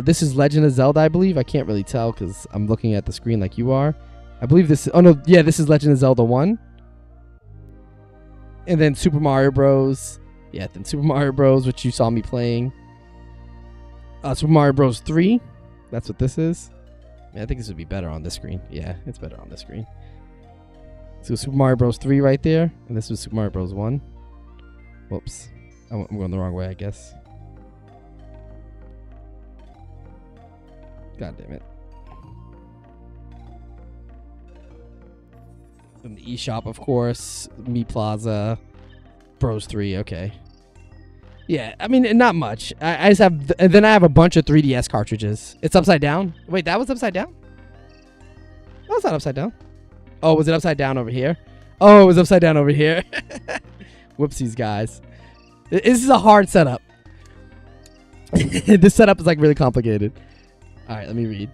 this is Legend of Zelda, I believe. I can't really tell because I'm looking at the screen like you are. I believe this is, oh no, yeah, this is Legend of Zelda 1. And then Super Mario Bros. Yeah, then Super Mario Bros, which you saw me playing. Super Mario Bros 3. That's what this is. Yeah, I think this would be better on this screen. Yeah, it's better on this screen. So Super Mario Bros 3 right there. And this was Super Mario Bros 1. Whoops. I'm going the wrong way, I guess. God damn it. And the eShop, of course. Me Plaza. Bros 3, okay. Yeah, I mean, not much. I just have, and then I have a bunch of 3DS cartridges. It's upside down. Wait, that was upside down? No, it's not upside down. Oh, was it upside down over here? Oh, it was upside down over here. Whoopsies, guys. This is a hard setup. This setup is like really complicated. All right, let me read.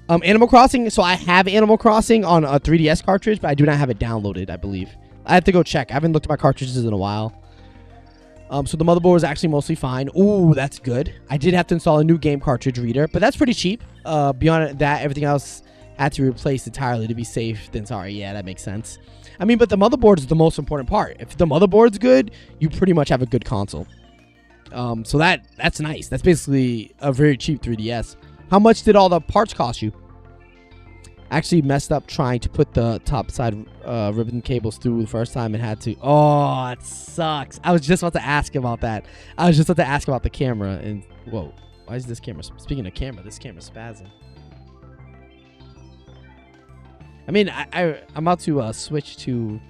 Animal Crossing. So I have Animal Crossing on a 3DS cartridge, but I do not have it downloaded, I believe. I have to go check. I haven't looked at my cartridges in a while. So the motherboard is actually mostly fine. Ooh, that's good. I did have to install a new game cartridge reader, but that's pretty cheap. Beyond that, everything else had to be replaced entirely to be safe. Then sorry, yeah, that makes sense. I mean, but the motherboard is the most important part. If the motherboard's good, you pretty much have a good console. So that's nice. That's basically a very cheap 3DS. How much did all the parts cost you? Actually messed up trying to put the top side ribbon cables through the first time and had to. Oh, it sucks. I was just about to ask about that. I was just about to ask about the camera. And whoa, why is this camera? Speaking of camera, this camera's spazzing. I mean, I'm about to switch to.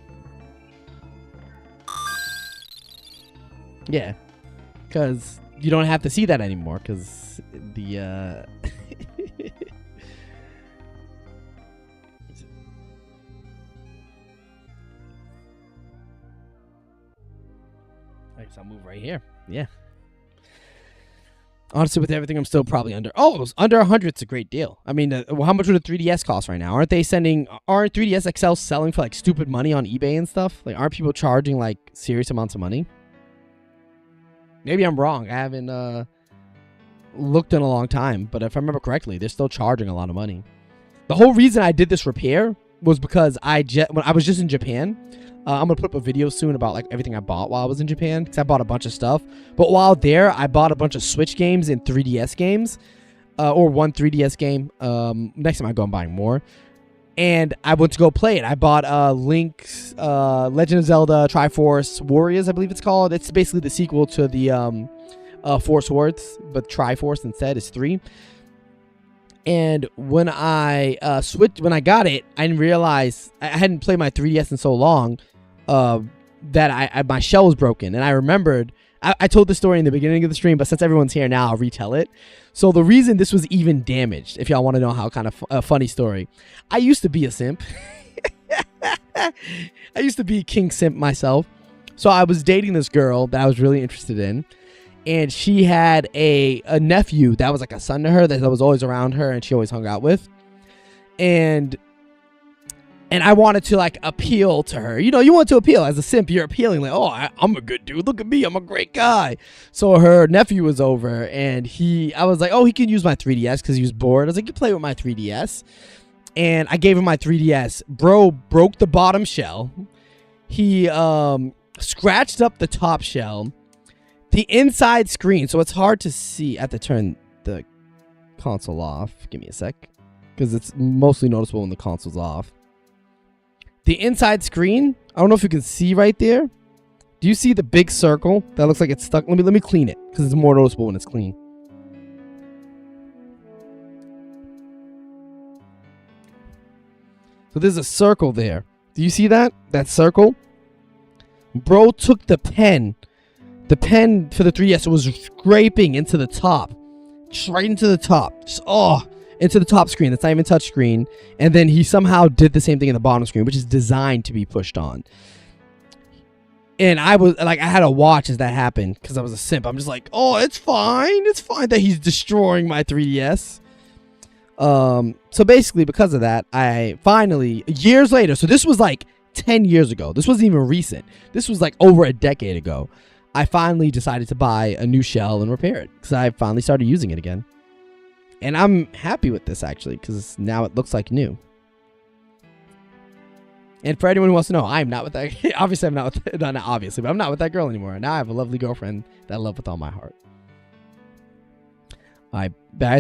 Yeah, because you don't have to see that anymore because the. I'll move right here. Yeah. Honestly, with everything, I'm still probably under. Oh, it was under 100. It's a great deal. I mean, how much would a 3DS cost right now? Aren't 3DS XL selling for like stupid money on eBay and stuff? Like, aren't people charging like serious amounts of money? Maybe I'm wrong. I haven't looked in a long time, but if I remember correctly, they're still charging a lot of money. The whole reason I did this repair was because when I was just in Japan. I'm going to put up a video soon about like everything I bought while I was in Japan because I bought a bunch of stuff. But while there, I bought a bunch of Switch games and 3DS games or one 3DS game. Next time I go, I'm buying more. And I went to go play it. I bought Link's Legend of Zelda Triforce Warriors, I believe it's called. It's basically the sequel to the Four Swords, but Triforce instead is 3. And when I when I got it, I didn't realize I hadn't played my 3DS in so long that my shell was broken. And I remembered, I told the story in the beginning of the stream, but since everyone's here now, I'll retell it. So the reason this was even damaged, if y'all want to know how kind of a funny story, I used to be a simp. I used to be King Simp myself. So I was dating this girl that I was really interested in. And she had a nephew that was like a son to her that was always around her and she always hung out with. And I wanted to like appeal to her. You know, you want to appeal as a simp. You're appealing like, oh, I'm a good dude. Look at me. I'm a great guy. So her nephew was over and I was like, oh, he can use my 3DS because he was bored. I was like, you play with my 3DS. And I gave him my 3DS. Bro broke the bottom shell. He scratched up the top shell. The inside screen, so it's hard to see. I have to turn the console off. Give me a sec. Because it's mostly noticeable when the console's off. The inside screen, I don't know if you can see right there. Do you see the big circle that looks like it's stuck? Let me clean it, because it's more noticeable when it's clean. So there's a circle there. Do you see that? That circle? Bro took the pen. The pen for the 3DS was scraping into the top. Right into the top. Just, into the top screen. That's not even touch screen. And then he somehow did the same thing in the bottom screen, which is designed to be pushed on. And I was like, I had to watch as that happened because I was a simp. I'm just like, oh, it's fine. It's fine that he's destroying my 3DS. So basically, because of that, I finally, years later, so this was like 10 years ago. This wasn't even recent. This was like over a decade ago. I finally decided to buy a new shell and repair it because I finally started using it again. And I'm happy with this, actually, because now it looks like new. And for anyone who wants to know, I'm not with that. Obviously, I'm not with not obviously, but I'm not with that girl anymore. Now I have a lovely girlfriend that I love with all my heart. I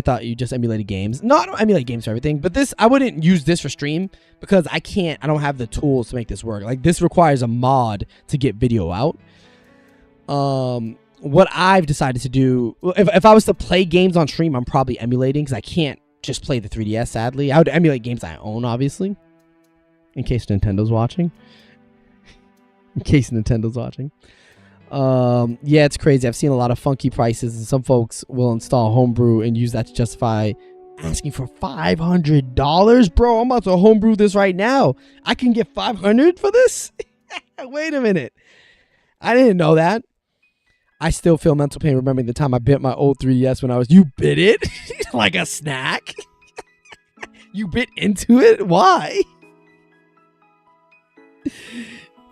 thought you just emulated games. No, I don't emulate games for everything, but this, I wouldn't use this for stream because I don't have the tools to make this work. Like, this requires a mod to get video out. What I've decided to do, if I was to play games on stream, I'm probably emulating because I can't just play the 3DS, sadly. I would emulate games I own, obviously, in case Nintendo's watching. Yeah, it's crazy. I've seen a lot of funky prices, and some folks will install homebrew and use that to justify asking for $500. Bro, I'm about to homebrew this right now. I can get $500 for this? Wait a minute. I didn't know that. I still feel mental pain remembering the time I bit my old 3DS when you bit it? Like a snack? You bit into it? Why?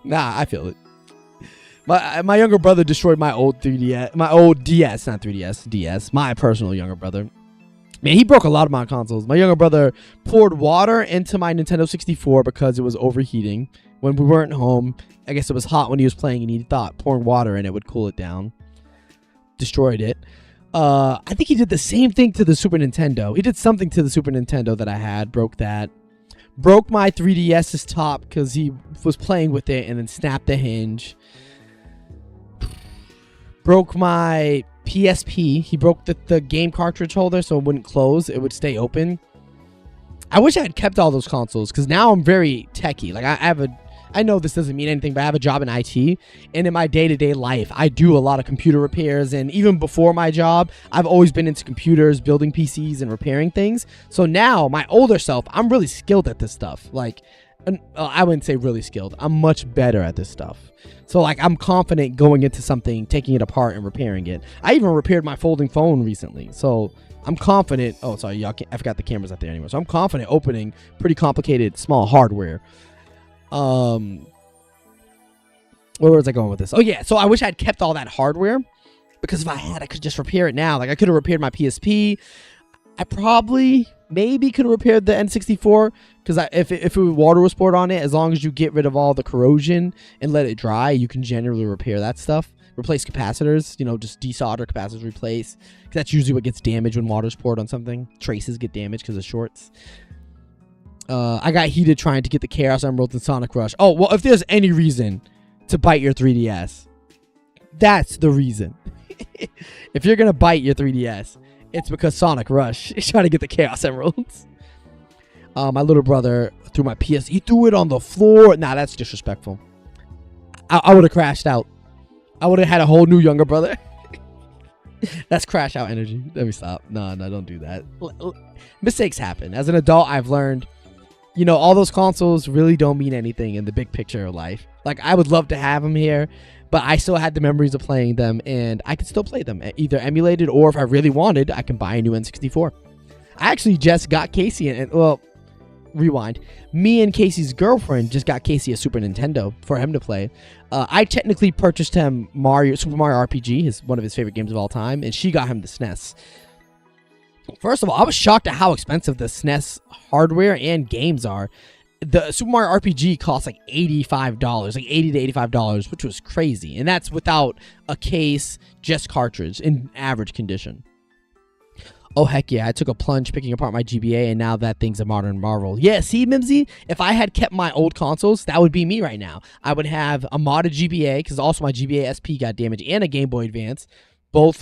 Nah, I feel it. My younger brother destroyed my old 3DS, my old DS, not 3DS, DS, my personal younger brother. Man, he broke a lot of my consoles. My younger brother poured water into my Nintendo 64 because it was overheating. When we weren't home, I guess it was hot when he was playing, and he thought pouring water in it would cool it down. Destroyed it. I think he did the same thing to the Super Nintendo. He did something to the Super Nintendo that I had, broke that. Broke my 3DS's top because he was playing with it and then snapped the hinge. Broke my PSP. He broke the game cartridge holder so it wouldn't close. It would stay open. I wish I had kept all those consoles because now I'm very techie. Like, I know this doesn't mean anything, but I have a job in IT, and in my day-to-day life, I do a lot of computer repairs, and even before my job, I've always been into computers, building PCs, and repairing things. So now, my older self, I'm really skilled at this stuff. Like, I wouldn't say really skilled. I'm much better at this stuff. So, like, I'm confident going into something, taking it apart, and repairing it. I even repaired my folding phone recently, so I'm confident. Oh, sorry, y'all. I forgot the camera's out there anyway. So I'm confident opening pretty complicated small hardware. Where was I going with this? Oh yeah, so I wish I'd kept all that hardware because if I had, I could just repair it now. Like, I could have repaired my PSP. I maybe could have repaired the N64 because if water was poured on it, as long as you get rid of all the corrosion and let it dry, you can generally repair that stuff. Replace capacitors, just desolder capacitors, replace, because that's usually what gets damaged when water's poured on something. Traces get damaged because of shorts. I got heated trying to get the Chaos Emeralds and Sonic Rush. Oh, well, if there's any reason to bite your 3DS, that's the reason. If you're going to bite your 3DS, it's because Sonic Rush is trying to get the Chaos Emeralds. My little brother threw my PS. He threw it on the floor. Nah, that's disrespectful. I would have crashed out. I would have had a whole new younger brother. That's crash out energy. Let me stop. No, don't do that. Mistakes happen. As an adult, I've learned, all those consoles really don't mean anything in the big picture of life. Like, I would love to have them here, but I still had the memories of playing them, and I could still play them, either emulated, or if I really wanted, I can buy a new N64. I actually just got Casey, rewind. Me and Casey's girlfriend just got Casey a Super Nintendo for him to play. I technically purchased him Super Mario RPG, one of his favorite games of all time, and she got him the SNES. First of all, I was shocked at how expensive the SNES hardware and games are. The Super Mario RPG costs like $85, like $80 to $85, which was crazy, and that's without a case, just cartridge in average condition. Oh, heck yeah, I took a plunge picking apart my GBA, and now that thing's a modern marvel. Yeah, see, Mimsy? If I had kept my old consoles, that would be me right now. I would have a modded GBA, because also my GBA SP got damaged, and a Game Boy Advance. Both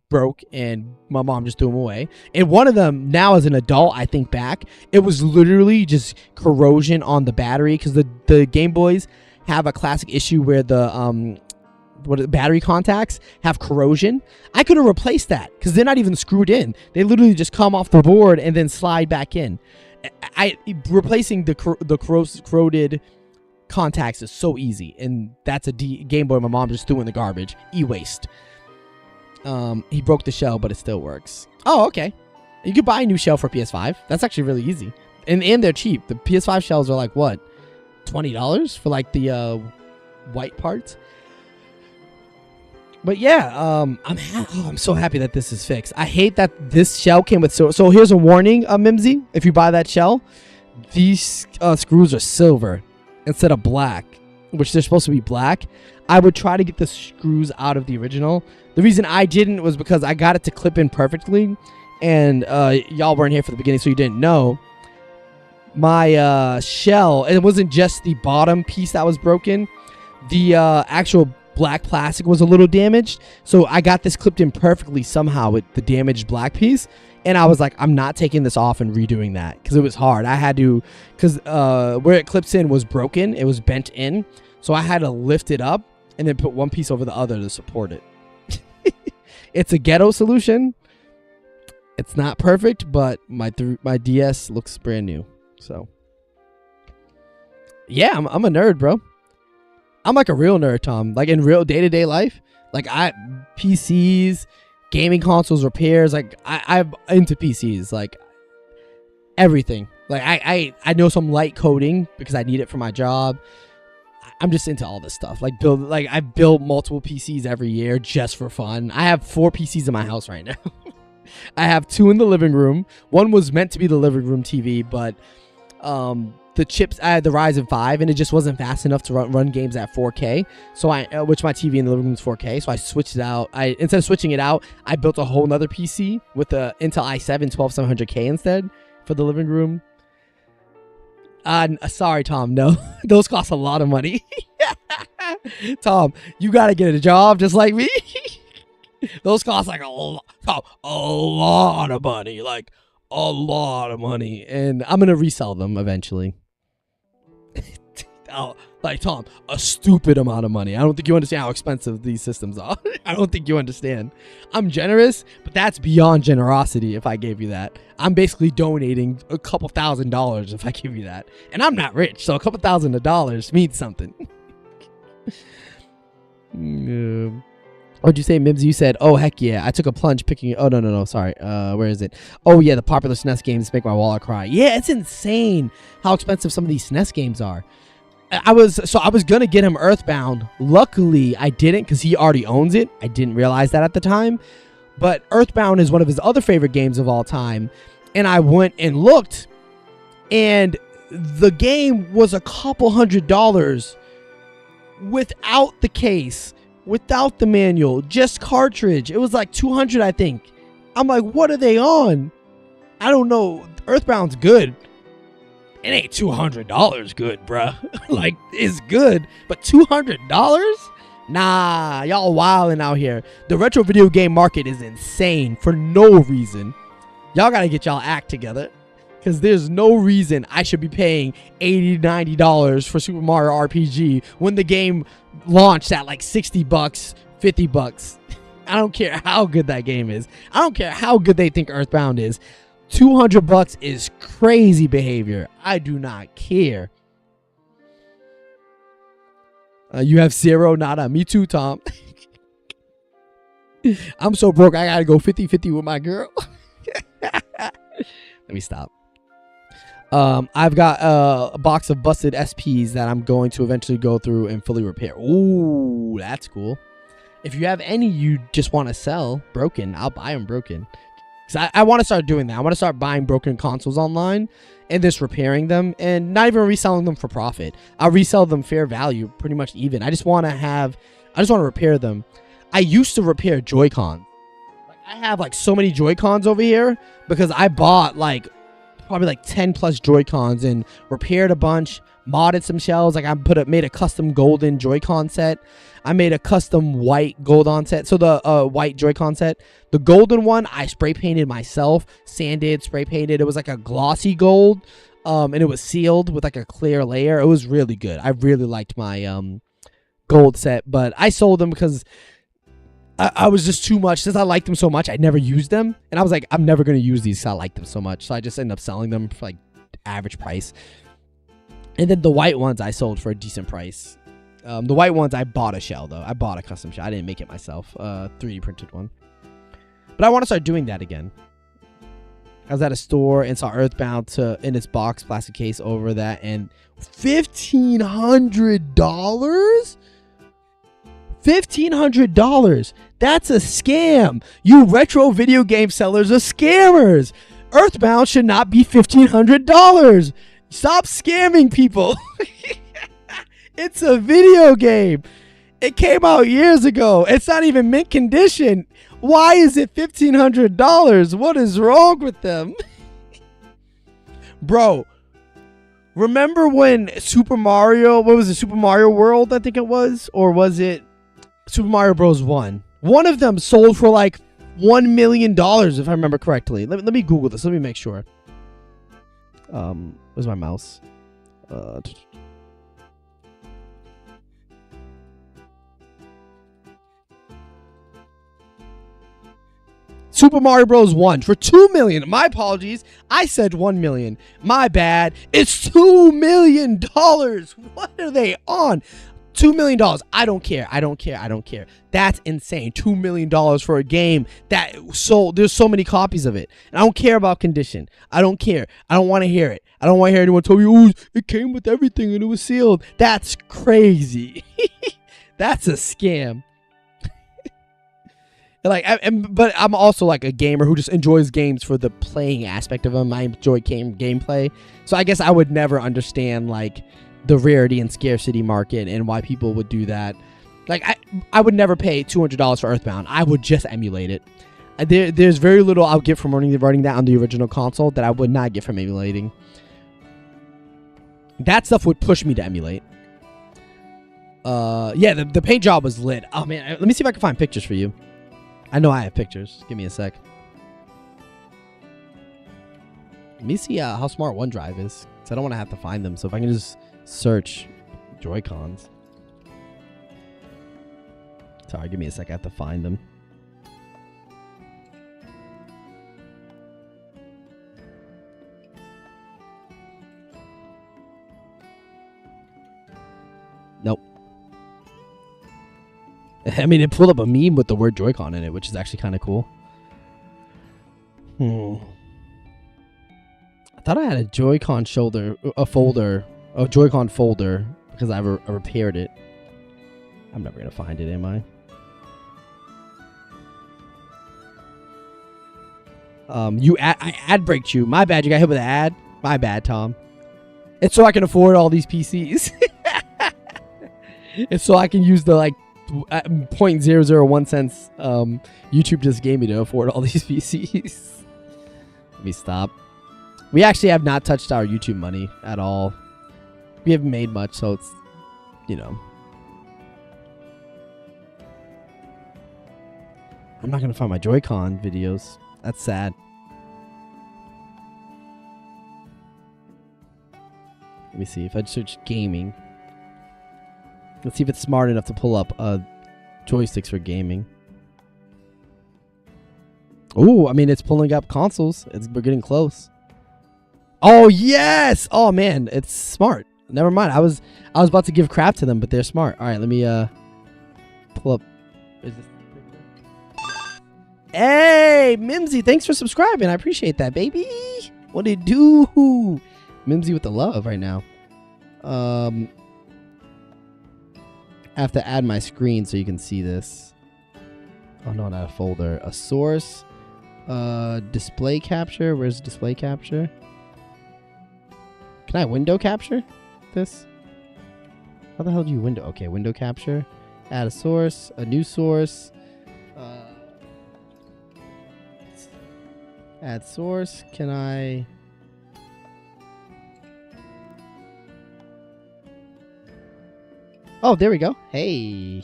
broke, and my mom just threw them away. And one of them, now as an adult, I think back, it was literally just corrosion on the battery, because the Game Boys have a classic issue where the battery contacts have corrosion. I could have replaced that because they're not even screwed in. They literally just come off the board and then slide back in. Replacing the corroded contacts is so easy, and that's a Game Boy my mom just threw in the garbage. E-waste. He broke the shell, but it still works. Oh, okay. You could buy a new shell for PS5. That's actually really easy, and they're cheap. The PS5 shells are like what, $20 for like the white parts. But yeah, I'm so happy that this is fixed. I hate that this shell came with so here's a warning, Mimsy. If you buy that shell, these screws are silver instead of black, which they're supposed to be black. I would try to get the screws out of the original. The reason I didn't was because I got it to clip in perfectly, and y'all weren't here for the beginning, so you didn't know. My shell, it wasn't just the bottom piece that was broken. The actual black plastic was a little damaged, so I got this clipped in perfectly somehow with the damaged black piece, and I was like, I'm not taking this off and redoing that because it was hard. I had to, because where it clips in was broken, it was bent in, so I had to lift it up and then put one piece over the other to support it. It's a ghetto solution. It's not perfect, but my DS looks brand new. So yeah, I'm a nerd, bro. I'm like a real nerd, Tom. Like in real day-to-day life, like PCs, gaming consoles, repairs. Like I'm into PCs, like everything. Like I know some light coding because I need it for my job. I'm just into all this stuff. Like I build multiple PCs every year just for fun. I have 4 PCs in my house right now. I have 2 in the living room. One was meant to be the living room TV, but the chips, I had the Ryzen 5 and it just wasn't fast enough to run games at 4K. So which my TV in the living room is 4K. So I switched it out. Instead of switching it out, I built a whole nother PC with the Intel i7 12700K instead for the living room. Sorry, Tom. No, those cost a lot of money. Tom, you got to get a job just like me. Those cost like a lot of money. Like a lot of money. And I'm going to resell them eventually. Like, Tom, a stupid amount of money. I don't think you understand how expensive these systems are. I don't think you understand. I'm generous, but that's beyond generosity if I gave you that. I'm basically donating a couple $1,000s if I give you that. And I'm not rich, so a couple $1,000 means something. What'd you say, Mibs? You said, oh, heck yeah. I took a plunge picking... Oh, no. Sorry. Where is it? Oh, yeah, the popular SNES games make my wallet cry. Yeah, it's insane how expensive some of these SNES games are. I was gonna get him Earthbound. Luckily, I didn't because he already owns it. I didn't realize that at the time. But Earthbound is one of his other favorite games of all time. And I went and looked, and the game was a couple $100 without the case, without the manual, just cartridge. It was like $200, I think. I'm like, what are they on? I don't know. Earthbound's good. It ain't $200 good, bruh. Like, it's good, but $200? Nah, y'all wildin' out here. The retro video game market is insane for no reason. Y'all gotta get y'all act together, because there's no reason I should be paying $80, $90 for Super Mario RPG when the game launched at like $60, $50. I don't care how good that game is. I don't care how good they think Earthbound is. $200 is crazy behavior. I do not care. You have 0, nada. Me too, Tom. I'm so broke, I gotta go 50-50 with my girl. Let me stop. I've got a box of busted SPs that I'm going to eventually go through and fully repair. Ooh, that's cool. If you have any you just want to sell broken, I'll buy them broken. Because I want to start doing that. I want to start buying broken consoles online and just repairing them and not even reselling them for profit. I'll resell them fair value, pretty much even. I just want to repair them. I used to repair Joy-Cons. Like, I have like so many Joy-Cons over here because I bought like probably like 10 plus Joy-Cons and repaired a bunch, modded some shells. Like I made a custom golden Joy-Con set. I made a custom white Goldon set. So the white Joy-Con set, the golden one, I spray painted myself, sanded, spray painted. It was like a glossy gold, and it was sealed with like a clear layer. It was really good. I really liked my gold set, but I sold them because I was just too much. Since I liked them so much, I never used them, and I was like, I'm never gonna use these because I like them so much. So I just ended up selling them for like average price. And then the white ones I sold for a decent price. The white ones, I bought a shell, though. I bought a custom shell. I didn't make it myself. 3D printed one. But I want to start doing that again. I was at a store and saw Earthbound in its box plastic case over that, and $1,500. $1,500. That's a scam. You retro video game sellers are scammers. Earthbound should not be $1,500. Stop scamming people. It's a video game. It came out years ago. It's not even mint condition. Why is it $1,500? What is wrong with them? Bro, remember when Super Mario, what was it, Super Mario World, I think it was? Or was it Super Mario Bros. 1? One of them sold for like $1 million, if I remember correctly. Let me Google this. Let me make sure. Where's my mouse? Super Mario Bros. 1 for $2 million. My apologies. I said $1 million. My bad. It's $2 million. What are they on? $2 million. I don't care. I don't care. I don't care. That's insane. $2 million for a game that sold. There's so many copies of it. And I don't care about condition. I don't care. I don't want to hear it. I don't want to hear anyone tell you, oh, it came with everything and it was sealed. That's crazy. That's a scam. Like, but I'm also like a gamer who just enjoys games for the playing aspect of them. I enjoy gameplay. So I guess I would never understand like the rarity and scarcity market and why people would do that. Like I would never pay $200 for Earthbound. I would just emulate it. There's very little I'll get from running that on the original console that I would not get from emulating. That stuff would push me to emulate. Yeah, the paint job was lit. Oh man, let me see if I can find pictures for you. I know I have pictures. Give me a sec. Let me see how smart OneDrive is. Because I don't want to have to find them. So if I can just search Joy-Cons. Sorry, give me a sec. I have to find them. Nope. I mean, it pulled up a meme with the word Joy-Con in it, which is actually kind of cool. I thought I had a Joy-Con Joy-Con folder, because I repaired it. I'm never going to find it, am I? I ad braked you. My bad, you got hit with an ad. My bad, Tom. It's so I can afford all these PCs. It's so I can use the, like, 0.001 cents YouTube just gave me to afford all these PCs. Let me stop. We actually have not touched our YouTube money at all. We haven't made much, so it's, you know. I'm not going to find my Joy-Con videos. That's sad. Let me see if I search gaming. Let's see if it's smart enough to pull up joysticks for gaming. Oh, I mean, it's pulling up consoles. We're getting close. Oh, yes! Oh, man, it's smart. Never mind. I was about to give crap to them, but they're smart. All right, let me pull up. Is this... Hey, Mimsy, thanks for subscribing. I appreciate that, baby. What did it do? Mimsy with the love right now. I have to add my screen so you can see this. Oh, no, not a folder. A source. Display capture. Where's display capture? Can I window capture this? How the hell do you window? Okay, window capture. Add a source. A new source. Add source. Can I... Oh, there we go. Hey.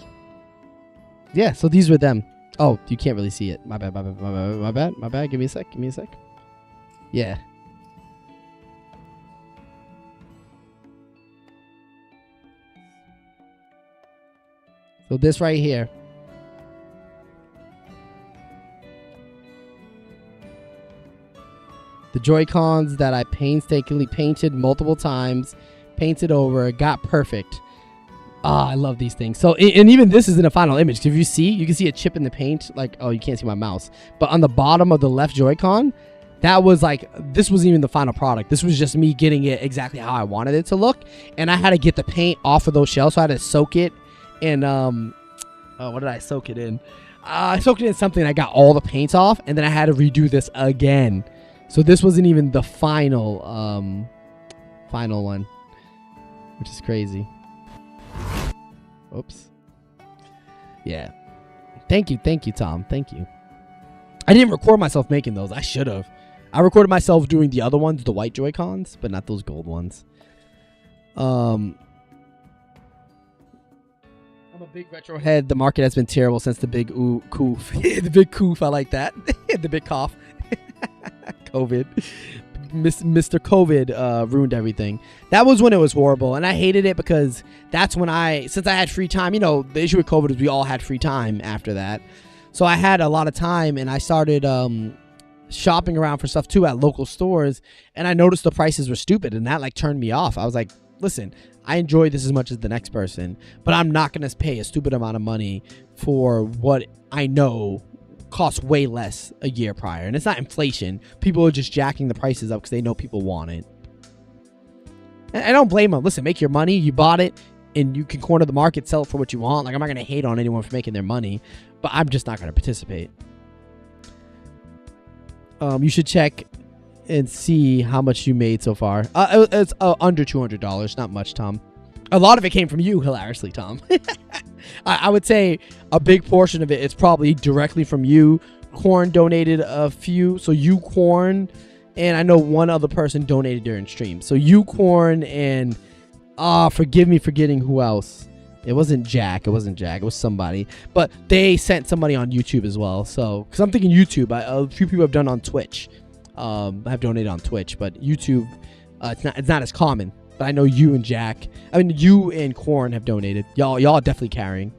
Yeah, so these were them. Oh, you can't really see it. My bad, my bad, my bad, my bad, my bad. Give me a sec, give me a sec. Yeah. So this right here. The Joy-Cons that I painstakingly painted multiple times, painted over, got perfect. Ah, I love these things. So, and even this isn't a final image. If you can see a chip in the paint. Like, oh, you can't see my mouse. But on the bottom of the left Joy-Con, that was like, this wasn't even the final product. This was just me getting it exactly how I wanted it to look. And I had to get the paint off of those shells. So I had to soak it in, what did I soak it in? I soaked it in something. I got all the paints off, and then I had to redo this again. So this wasn't even the final one, which is crazy. Oops. Yeah. Thank you, Tom. Thank you. I didn't record myself making those. I should have. I recorded myself doing the other ones, the white Joy-Cons, but not those gold ones. I'm a big retro head. The market has been terrible since the big coof. The big coof, I like that. The big cough. COVID. Mr. COVID ruined everything. That was when it was horrible, and I hated it because that's when since I had free time, you know, the issue with COVID is we all had free time after that. So I had a lot of time, and I started shopping around for stuff too at local stores, and I noticed the prices were stupid, and that like turned me off. I was like, listen, I enjoy this as much as the next person, but I'm not going to pay a stupid amount of money for what I know costs way less a year prior. And it's not inflation. People are just jacking the prices up because they know people want it. And I don't blame them. Listen, make your money. You bought it, and you can corner the market, sell it for what you want. Like, I'm not going to hate on anyone for making their money, but I'm just not going to participate. You should check and see how much you made so far. It's under $200. Not much, Tom. A lot of it came from you, hilariously, Tom. I would say a big portion of it is probably directly from you. Corn donated a few. So you, Corn, and I know one other person donated during stream. So you, Corn, and forgive me for forgetting who else. It wasn't Jack. It was somebody. But they sent somebody on YouTube as well. So, because I'm thinking YouTube. A few people have done on Twitch. Have donated on Twitch, but YouTube, it's not as common. But I know you and you and Corn have donated. Y'all are definitely carrying.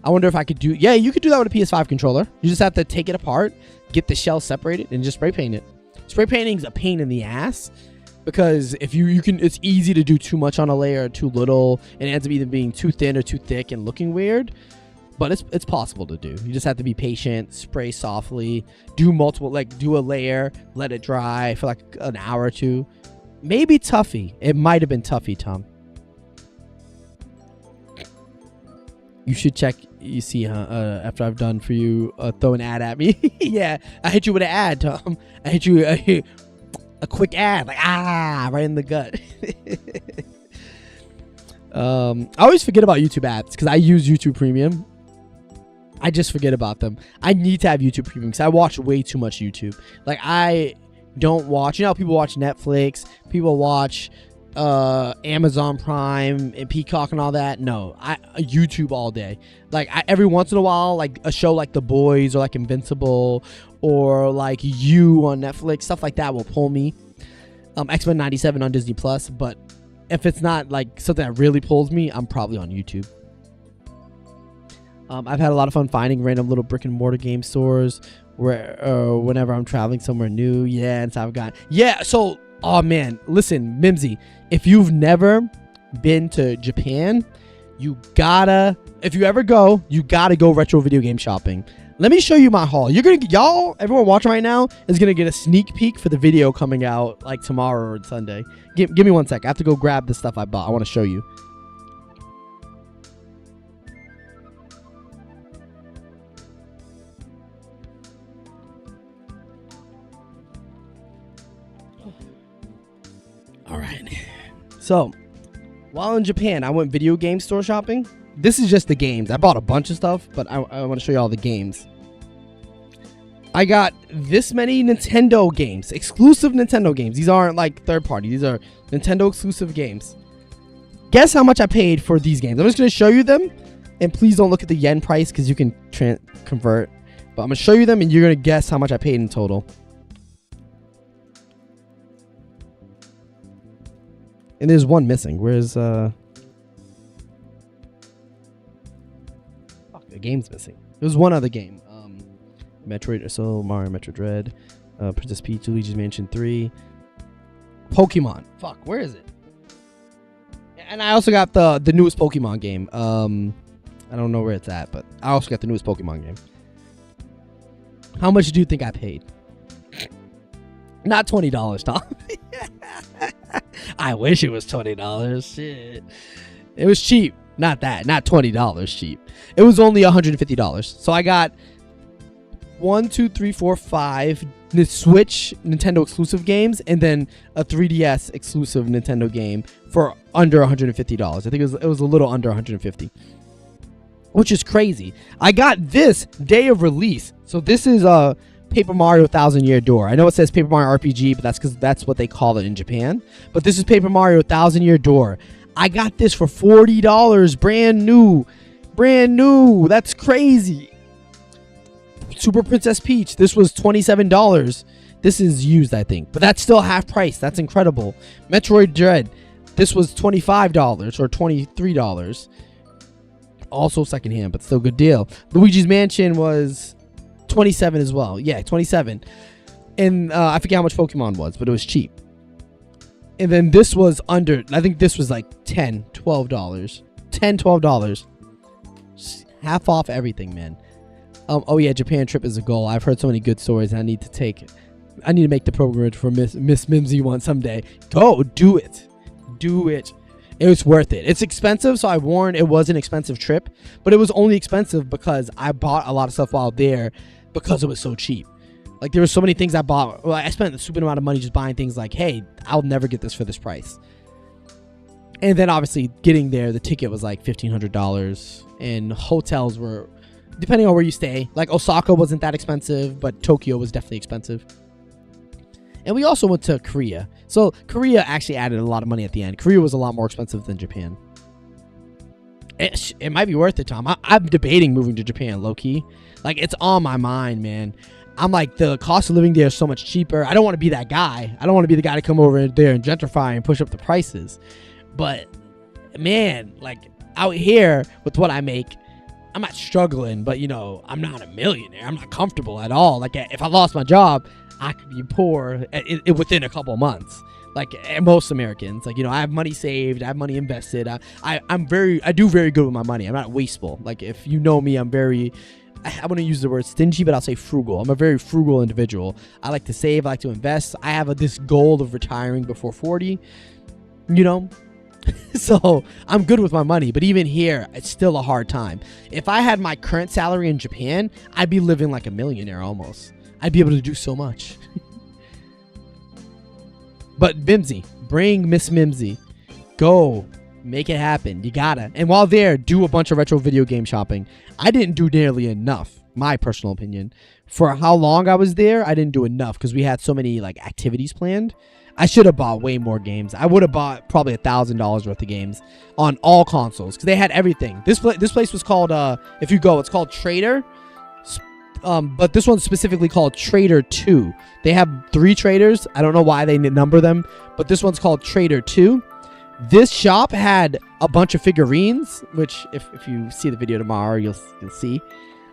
I wonder if I could do... Yeah, you could do that with a PS5 controller. You just have to take it apart, get the shell separated, and just spray paint it. Spray painting is a pain in the ass because if you can... It's easy to do too much on a layer or too little, and it ends up either being too thin or too thick and looking weird. But it's possible to do. You just have to be patient, spray softly, do a layer, let it dry for like an hour or two. Maybe Tuffy. It might have been Tuffy, Tom. You should check. You see, after I've done for you, throw an ad at me. Yeah, I hit you with an ad, Tom. I hit you a quick ad, like right in the gut. I always forget about YouTube ads because I use YouTube Premium. I just forget about them. I need to have YouTube Premium because I watch way too much YouTube. Like, I don't watch, you know, people watch Netflix, people watch Amazon Prime and Peacock and all that. No, I YouTube all day. Like, every once in a while, like a show like The Boys or like Invincible or like You on Netflix, stuff like that will pull me. X-Men 97 on Disney Plus, but if it's not like something that really pulls me, I'm probably on YouTube. I've had a lot of fun finding random little brick and mortar game stores whenever I'm traveling somewhere new. Yeah, and so I've got... Yeah, so... Oh, man. Listen, Mimsy. If you've never been to Japan, if you ever go, you gotta go retro video game shopping. Let me show you my haul. Everyone watching right now is gonna get a sneak peek for the video coming out like tomorrow or Sunday. Give me 1 sec. I have to go grab the stuff I bought. I want to show you. All right. So, while in Japan, I went video game store shopping. This is just the games. I bought a bunch of stuff, but I want to show you all the games. I got this many Nintendo games, exclusive Nintendo games. These aren't like third party. These are Nintendo exclusive games. Guess how much I paid for these games. I'm just going to show you them, and please don't look at the yen price because you can convert. But I'm going to show you them, and you're going to guess how much I paid in total. And there's one missing. Where's Fuck, the game's missing. There's one other game. Metroid Soul, Mario Metro Dread, Princess Peach, Luigi's Mansion 3, Pokemon. Fuck, where is it? And I also got the newest Pokemon game. I don't know where it's at, but I also got the newest Pokemon game. How much do you think I paid? Not $20, Tom. I wish it was $20. Shit. It was cheap. Not that. Not $20 cheap. It was only $150. So I got 5 the Switch Nintendo exclusive games and then a 3DS exclusive Nintendo game for under $150. I think it was a little under $150, which is crazy. I got this day of release. So this is Paper Mario Thousand Year Door. I know it says Paper Mario RPG, but that's because that's what they call it in Japan. But this is Paper Mario Thousand Year Door. I got this for $40, brand new. Brand new. That's crazy. Super Princess Peach. This was $27. This is used, I think, but that's still half price. That's incredible. Metroid Dread. This was $25 or $23. Also secondhand, but still good deal. Luigi's Mansion was $27 as well. Yeah, $27. And I forget how much Pokemon was, but it was cheap. And then this was under, I think this was like $10, $12. $10, $12. Half off everything, man. Oh yeah, Japan trip is a goal. I've heard so many good stories. I need to make the pilgrimage for Miss Mimsy one someday. Go do it. Do it. It was worth it. It's expensive, so I warned it was an expensive trip, but it was only expensive because I bought a lot of stuff while there because it was so cheap. Like there were so many things I bought. Well, I spent a stupid amount of money just buying things like, hey, I'll never get this for this price. And then obviously getting there, the ticket was like $1,500, and hotels were, depending on where you stay, like Osaka wasn't that expensive, but Tokyo was definitely expensive. And we also went to Korea. So Korea actually added a lot of money at the end. Korea was a lot more expensive than Japan. It might be worth it, Tom. I'm debating moving to Japan, low-key. Like, it's on my mind, man. I'm like, the cost of living there is so much cheaper. I don't want to be that guy. I don't want to be the guy to come over there and gentrify and push up the prices. But, man, like, out here with what I make, I'm not struggling, but, you know, I'm not a millionaire. I'm not comfortable at all. Like, if I lost my job, I could be poor within a couple months. Like most Americans, like, you know, I have money saved, I have money invested. I do very good with my money. I'm not wasteful. Like, if you know me, I want to use the word stingy, but I'll say frugal. I'm a very frugal individual. I like to save, I like to invest. I have this goal of retiring before 40, you know? So I'm good with my money, but even here, it's still a hard time. If I had my current salary in Japan, I'd be living like a millionaire almost. I'd be able to do so much. But Mimsy, bring Miss Mimsy. Go. Make it happen. You gotta. And while there, do a bunch of retro video game shopping. I didn't do nearly enough, my personal opinion. For how long I was there, I didn't do enough because we had so many like activities planned. I should have bought way more games. I would have bought probably $1,000 worth of games on all consoles because they had everything. This place was called, if you go, it's called Trader. But this one's specifically called Trader 2. They have 3 traders. I don't know why they number them, but this one's called Trader 2. This shop had a bunch of figurines, which if you see the video tomorrow, you'll see.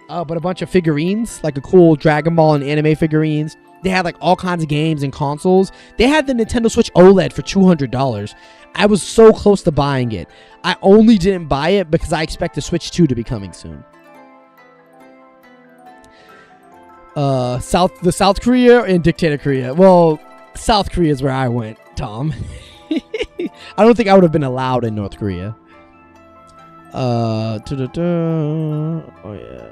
But a bunch of figurines, like a cool Dragon Ball and anime figurines. They had like all kinds of games and consoles. They had the Nintendo Switch OLED for $200. I was so close to buying it. I only didn't buy it because I expect the Switch 2 to be coming soon. South Korea and Dictator Korea. Well, South Korea is where I went, Tom. I don't think I would have been allowed in North Korea. Oh yeah.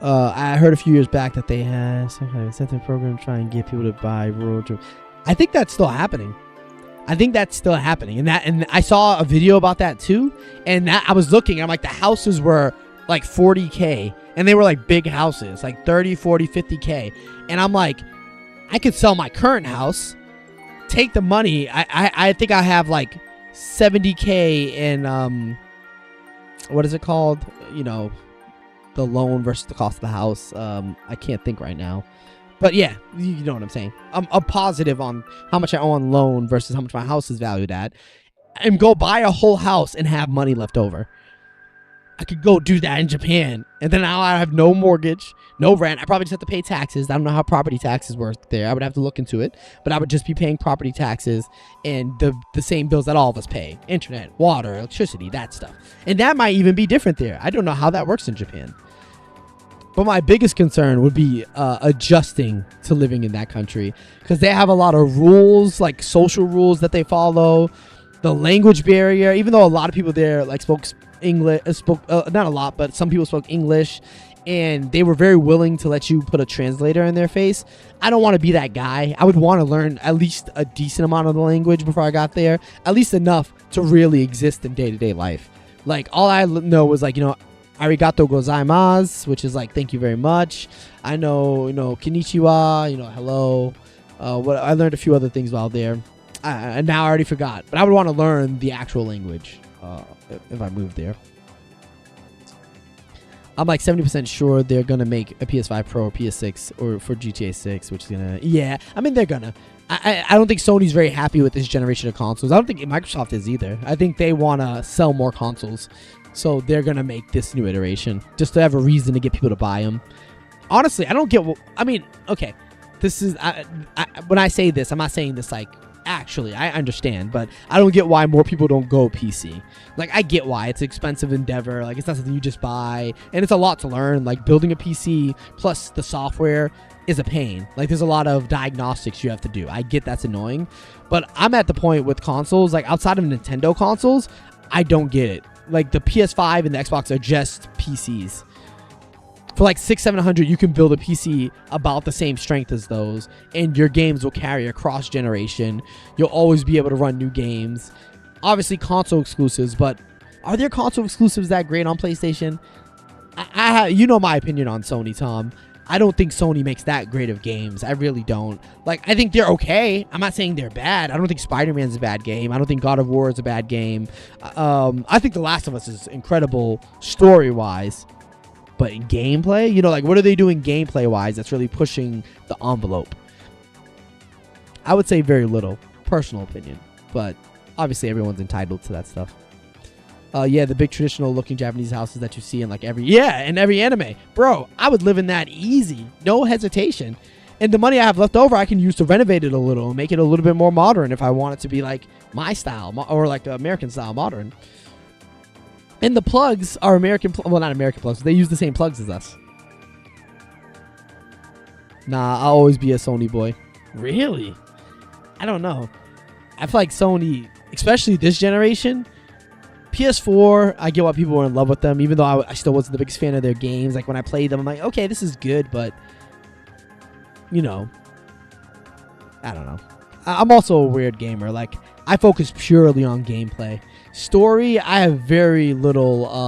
I heard a few years back that they had some kind of incentive program to try and get people to buy rural. I think that's still happening. And I saw a video about that too. And that I was looking. I'm like, the houses were like $40K. And they were like big houses, like 30, 40, 50K. And I'm like, I could sell my current house, take the money. I think I have like 70K in, what is it called? You know, the loan versus the cost of the house. I can't think right now. But yeah, you know what I'm saying. I'm positive on how much I owe on loan versus how much my house is valued at. And go buy a whole house and have money left over. I could go do that in Japan. And then now I have no mortgage, no rent. I probably just have to pay taxes. I don't know how property taxes work there. I would have to look into it. But I would just be paying property taxes and the same bills that all of us pay. Internet, water, electricity, that stuff. And that might even be different there. I don't know how that works in Japan. But my biggest concern would be adjusting to living in that country, because they have a lot of rules, like social rules that they follow. The language barrier, even though a lot of people there like spoke English, not a lot, but some people spoke English, and they were very willing to let you put a translator in their face. I don't want to be that guy. I would want to learn at least a decent amount of the language before I got there, at least enough to really exist in day-to-day life. Like, all I know was, like, arigato gozaimasu, which is like thank you very much. I know, konnichiwa, hello. What I learned a few other things while there. And now I already forgot, but I would want to learn the actual language if I moved there. I'm like 70% sure they're gonna make a PS5 Pro or PS6 or for GTA 6, which is gonna, yeah. I mean, they're gonna. I don't think Sony's very happy with this generation of consoles. I don't think Microsoft is either. I think they want to sell more consoles, so they're gonna make this new iteration just to have a reason to get people to buy them. Honestly, I don't get what I mean. Okay, this is when I say this, I'm not saying this like. Actually, I understand, but I don't get why more people don't go PC. Like, I get why. It's an expensive endeavor. Like, it's not something you just buy. And it's a lot to learn. Like, building a PC plus the software is a pain. Like, there's a lot of diagnostics you have to do. I get that's annoying. But I'm at the point with consoles, like, outside of Nintendo consoles, I don't get it. Like, the PS5 and the Xbox are just PCs. For like $600-700, you can build a PC about the same strength as those, and your games will carry across generation. You'll always be able to run new games. Obviously, console exclusives, but are there console exclusives that great on PlayStation? You know my opinion on Sony, Tom. I don't think Sony makes that great of games. I really don't. Like, I think they're okay. I'm not saying they're bad. I don't think Spider-Man's a bad game. I don't think God of War is a bad game. I think The Last of Us is incredible story-wise. But in gameplay, like, what are they doing gameplay-wise that's really pushing the envelope? I would say very little. Personal opinion. But obviously everyone's entitled to that stuff. Yeah, the big traditional-looking Japanese houses that you see in, like, every anime. Bro, I would live in that easy. No hesitation. And the money I have left over, I can use to renovate it a little and make it a little bit more modern if I want it to be, like, my style. Or, like, the American-style modern. And the plugs are American, well, not American plugs. They use the same plugs as us. Nah, I'll always be a Sony boy. Really? I don't know. I feel like Sony, especially this generation, PS4, I get why people were in love with them, even though I still wasn't the biggest fan of their games. Like, when I played them, I'm like, okay, this is good, but, I don't know. I'm also a weird gamer. Like, I focus purely on gameplay. Story, I have very little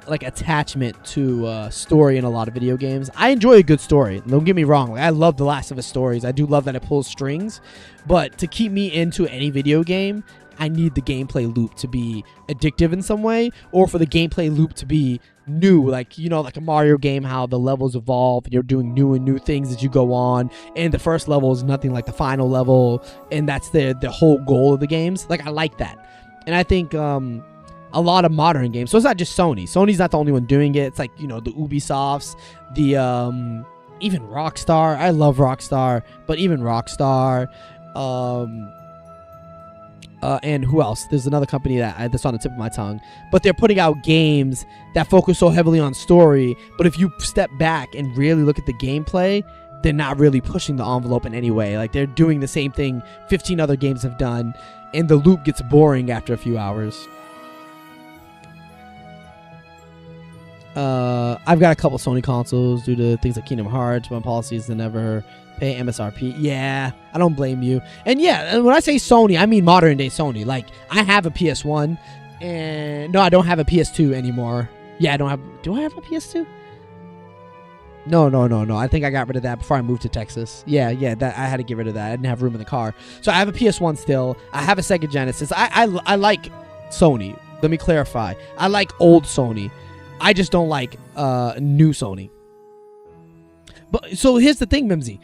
like attachment to story in a lot of video games. I enjoy a good story. Don't get me wrong. Like, I love The Last of Us stories. I do love that it pulls strings, but to keep me into any video game, I need the gameplay loop to be addictive in some way, or for the gameplay loop to be new, like, like a Mario game, how the levels evolve and you're doing new things as you go on, and the first level is nothing like the final level, and that's the whole goal of the games. Like, I like that. And I think a lot of modern games, so it's not just Sony's not the only one doing it. It's like, the Ubisofts, the even Rockstar. I love Rockstar, but even Rockstar, and who else? There's another company that's on the tip of my tongue. But they're putting out games that focus so heavily on story. But if you step back and really look at the gameplay, they're not really pushing the envelope in any way. Like, they're doing the same thing 15 other games have done. And the loop gets boring after a few hours. I've got a couple Sony consoles due to things like Kingdom Hearts. My policy is to never pay MSRP. Yeah, I don't blame you. And yeah, when I say Sony, I mean modern day Sony. Like, I have a PS1, and no, I don't have a PS2 anymore. Yeah, I don't have. Do I have a PS2? No. I think I got rid of that before I moved to Texas. Yeah, that I had to get rid of that. I didn't have room in the car, so I have a PS1 still. I have a Sega Genesis. I like Sony. Let me clarify. I like old Sony. I just don't like new Sony. But so here's the thing, Mimsy.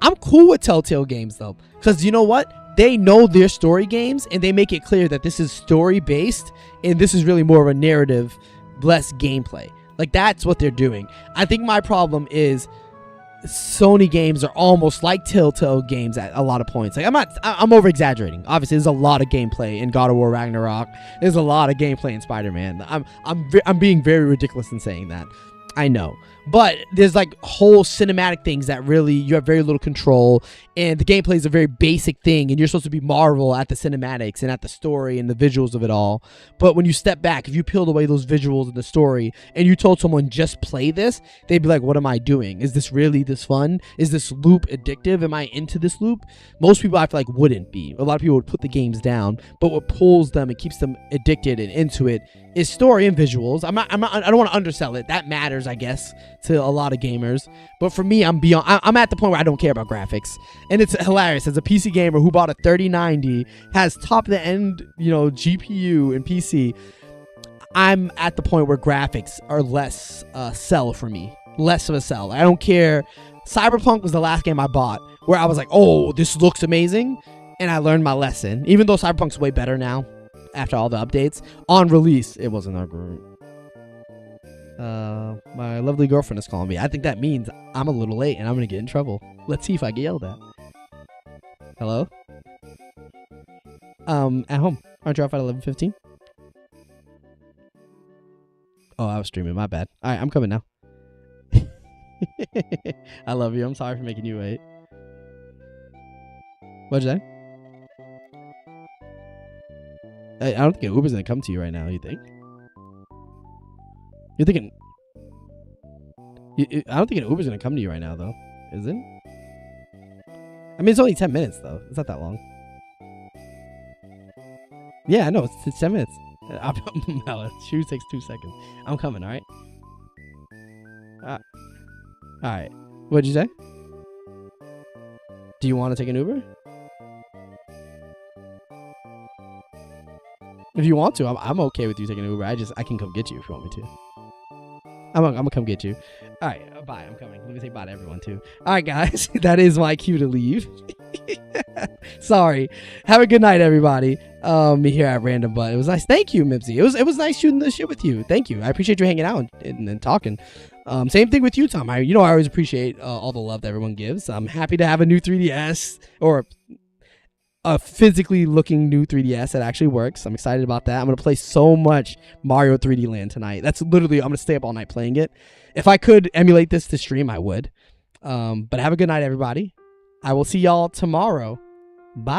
I'm cool with Telltale games, though, because you know what? They know their story games, and they make it clear that this is story-based, and this is really more of a narrative, less gameplay. Like, that's what they're doing. I think my problem is Sony games are almost like Telltale games at a lot of points. Like I'm over exaggerating. Obviously, there's a lot of gameplay in God of War Ragnarok. There's a lot of gameplay in Spider-Man. I'm being very ridiculous in saying that. I know. But there's like whole cinematic things that really you have very little control, and the gameplay is a very basic thing, and you're supposed to be marvel at the cinematics and at the story and the visuals of it all. But when you step back, if you peeled away those visuals and the story and you told someone just play this, they'd be like, what am I doing? Is this really this fun? Is this loop addictive? Am I into this loop? Most people I feel like wouldn't be. A lot of people would put the games down, but what pulls them and keeps them addicted and into it is story and visuals. I don't want to undersell it. That matters, I guess, to a lot of gamers. But for me, I'm at the point where I don't care about graphics. And it's hilarious. As a PC gamer who bought a 3090, has top of the end, GPU and PC, I'm at the point where graphics are less sell for me. Less of a sell. I don't care. Cyberpunk was the last game I bought where I was like, oh, this looks amazing. And I learned my lesson. Even though Cyberpunk's way better now, after all the updates, on release, it wasn't that great. My lovely girlfriend is calling me. I think that means I'm a little late and I'm gonna get in trouble. Let's see if I get yelled at. Hello? At home. Aren't you off at 11:15? Oh, I was streaming. My bad. All right, I'm coming now. I love you. I'm sorry for making you wait. What'd you say? I don't think an Uber's gonna come to you right now. You think? You're thinking? I don't think an Uber's gonna come to you right now, though. Is it? I mean, it's only 10 minutes, though. It's not that long. Yeah, I know. It's 10 minutes. No, shoot takes 2 seconds. I'm coming. All right. All right. What'd you say? Do you want to take an Uber? If you want to, I'm okay with you taking an Uber. I can come get you if you want me to. I'm gonna come get you. All right, bye. I'm coming. Let me say bye to everyone too. All right, guys, that is my cue to leave. Sorry. Have a good night, everybody. Me here at Random, but it was nice. Thank you, Mipsy. It was nice shooting this shit with you. Thank you. I appreciate you hanging out and talking. Same thing with you, Tom. I always appreciate all the love that everyone gives. I'm happy to have a new 3DS or a physically looking new 3DS that actually works. I'm excited about that. I'm going to play so much Mario 3D Land tonight. That's literally, I'm going to stay up all night playing it. If I could emulate this to stream, I would. But have a good night, everybody. I will see y'all tomorrow. Bye.